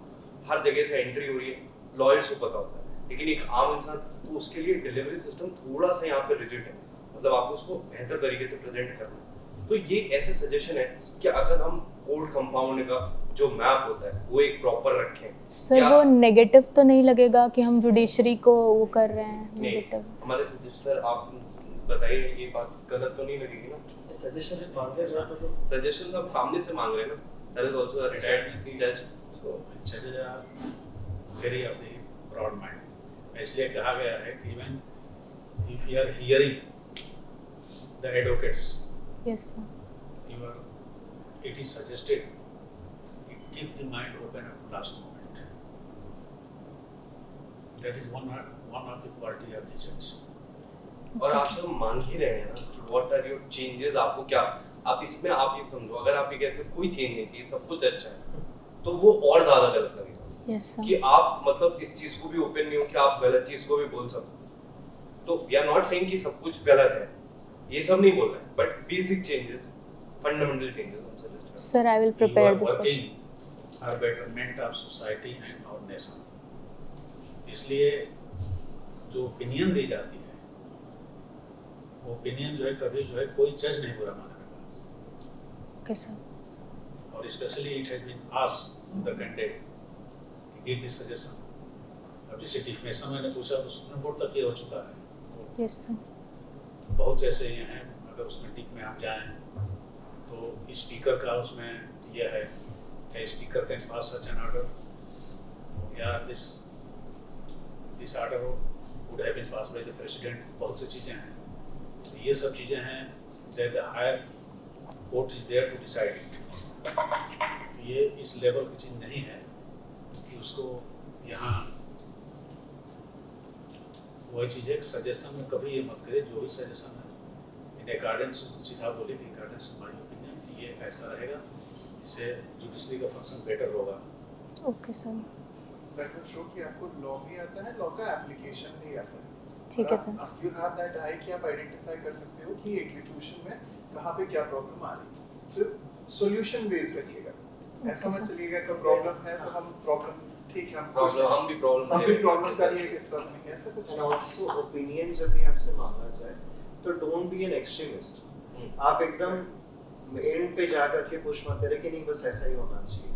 हर जगह से एंट्री हो रही है, लॉयर्स को पता होता है, लेकिन एक आम इंसान, तो उसके लिए डिलीवरी सिस्टम थोड़ा सा यहाँ पे रिजिड है, मतलब आपको उसको बेहतर तरीके से प्रेजेंट करना है। तो ये ऐसे सजेशन है कि अगर हम कोर्ट कंपाउंड का जो मैप होता है वो एक प्रॉपर रखें।
सर
या-
वो नेगेटिव तो नहीं लगेगा कि हम जुडिशरी को वो कर रहे हैं
नहीं,
नेगेटिव?
हमारे सर आप बताइए, ये बात गलत तो नहीं लगेगी ना?
सजेशन मांगे गए तो
सजेशंस आप सामने से मांग रहे हैं ना, sir is also a retired जज, सो
judges are very of the broad mind। इसलिए कहा गया है कि even if you are hearing the advocates,
Yes, sir.
it is suggested, keep the mind open at last moment. That is one of the quality of the judge.
और आप सब मांग ही रहे हैं ना कि व्हाट आर योर चेंजेस, आपको क्या, आप इसमें आप ये समझो, अगर आप ये कहते हो कोई चेंज नहीं चाहिए, सब कुछ अच्छा है, तो वो और ज्यादा गलत लगेगा।
Yes, sir.
कि आप मतलब इस चीज को भी ओपन नहीं हो कि आप गलत चीज को भी बोल सको। तो वी आर नॉट सेइंग कि सब कुछ गलत है, ये सब नहीं बोल रहे हैं, but basic changes, fundamental changes हम सजेस्ट करते हैं।
Sir, I will prepare this
You are
question.
working for betterment of society and our nation. इसलिए जो ओपिनियन दी जाती है, वो ओपिनियन जो है कभी जो है कोई जज नहीं बुरा मानेगा।
Okay, sir.
और specially it has been asked the candidate कि गिव दिस सजेशन। अब जैसे डिफेमेशन मैंने पूछा तो सुप्रीम कोर्ट तक ये हो चुका है।
Yes, sir.
बहुत से ऐसे ये हैं, अगर उसमें टिक में हम जाएं तो स्पीकर का उसमें यह है कि speaker can pass such an order या this order would have been pass by the president. बहुत सी चीज़ें हैं, तो ये सब चीज़ें हैं that the high court is there to decide. ये इस लेवल की चीज़ नहीं है कि उसको यहाँ वही चीज़ है। सजेशन में कभी ये मत करे, जो भी सजेशन है इन अकॉर्डेंस, सीधा बोले कि अकॉर्डेंस माय ओपिनियन ये ऐसा रहेगा, इससे जुडिशरी का फंक्शन बेटर होगा।
Okay, sir.
That will show कि आपको लॉ भी आता है, लॉ का एप्लीकेशन भी आता है।
ठीक है, sir.
अब you have that eye कि आप आइडेंटिफाई कर सकते हो कि एग्जीक्यूशन में कहाँ पे क्या प्रॉब्लम आ रही है। सिर्फ सॉल्यूशन बेस्ड रखिएगा, ऐसा मत
sir.
चलिएगा कि प्रॉब्लम है तो हम प्रॉब्लम ठीक है, हम
प्रॉब्लम हम भी
प्रॉब्लम का ही एक हिस्सा बनेंगे, ऐसा कुछ
एंड
नहीं।
आल्सो ओपिनियन जब भी आपसे मांगा जाए तो डोंट बी एन एक्सट्रीमिस्ट। आप एकदम एंड पे जा करके पुश मत करें कि नहीं बस ऐसा ही होना चाहिए।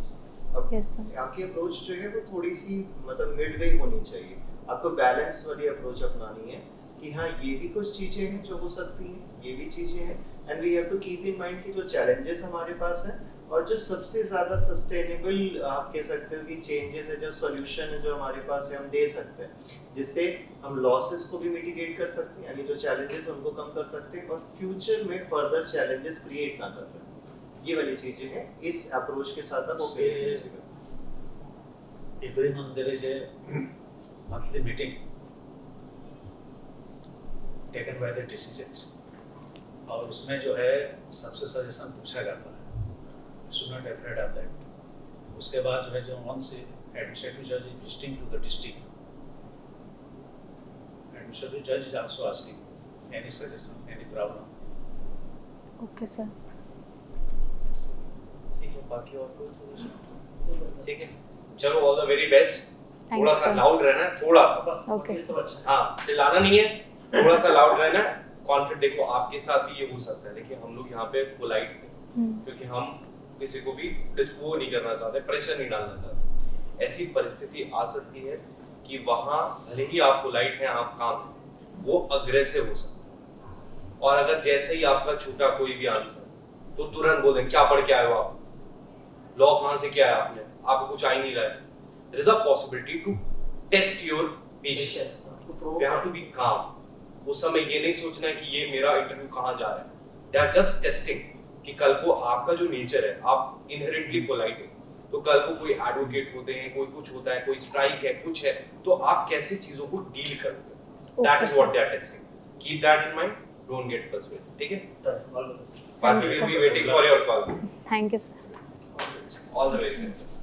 अब
Yes, sir.
आपकी अप्रोच जो है वो थोड़ी सी मतलब मिडवे होनी चाहिए। आपको बैलेंस वाली अप्रोच अपनानी है कि हाँ ये भी कुछ चीजें हैं जो हो सकती हैं, ये भी चीजें हैं, and we have to keep in mind कि जो चैलेंजेस हमारे पास हैं और जो सबसे ज्यादा सस्टेनेबल आप कह सकते हो कि चेंजेस है, जो सॉल्यूशन है जो हमारे पास है, हम दे सकते हैं, जिससे हम लॉसेस को भी मिटिगेट कर सकते हैं, यानी जो चैलेंजेस हैं उनको कम कर सकते हैं और फ्यूचर में फर्दर चैलेंजेस क्रिएट ना कर पाए। ये वाली चीजें हैं, इस अप्रोच के साथ आप ओके कीजिएगा।
Every month there is a monthly meeting taken by the decisions, और उसमें जो है सबसे सजेशन पूछा जाता है। Should not afraid of that. उसके बाद जो है जो वंस एडमिनिस्ट्रेटिव जज is visiting to the district, administrative जज is also asking any suggestion, any problem.
Okay, sir.
ठीक है, बाकी और कोई सजेशन? ठीक है, चलो all the very best.
Thank
थोड़ा
you,
सा
sir.
लाउड रहना है, थोड़ा सा,
बस
Okay,
ये सब अच्छा है।
हाँ चिल्लाना नहीं है, थोड़ा सा लाउड रहना है। कॉन्फ्लिक्ट देखो आपके साथ भी ये हो सकता है, लेकिन हम लोग यहाँ पे पोलाइट थे क्योंकि हम किसी को भी वो नहीं करना चाहते, प्रेशर नहीं डालना चाहते। ऐसी परिस्थिति आ सकती है कि वहाँ भले ही आप पोलाइट हैं, आप काम हैं, वो अग्रेसिव हो सकता है, और अगर जैसे ही आपका छूटा कोई भी आंसर तो तुरंत बोल दें क्या पढ़ के आए हो आप, लॉ कहाँ से किया है आपने, आपको कुछ आ ही नहीं रहा है। There is a possibility to test your patience, you have to be calm. उस समय ये नहीं सोचना है कि ये मेरा इंटरव्यू कहाँ जा रहा है, दे आर जस्ट टेस्टिंग कि कल को आपका जो नेचर है, आप इनहेरेंटली पोलाइट हो, तो कल को कोई एडवोकेट होते हैं, कोई कुछ होता है, कोई स्ट्राइक है, कुछ है, तो आप कैसे चीजों को डील करोगे, that is what they are testing. Keep that in mind, don't get persuaded, ठीक है?
All the best.
बाकी
you,
will
sir.
Be waiting for your call.
Thank you, sir.
All the very best.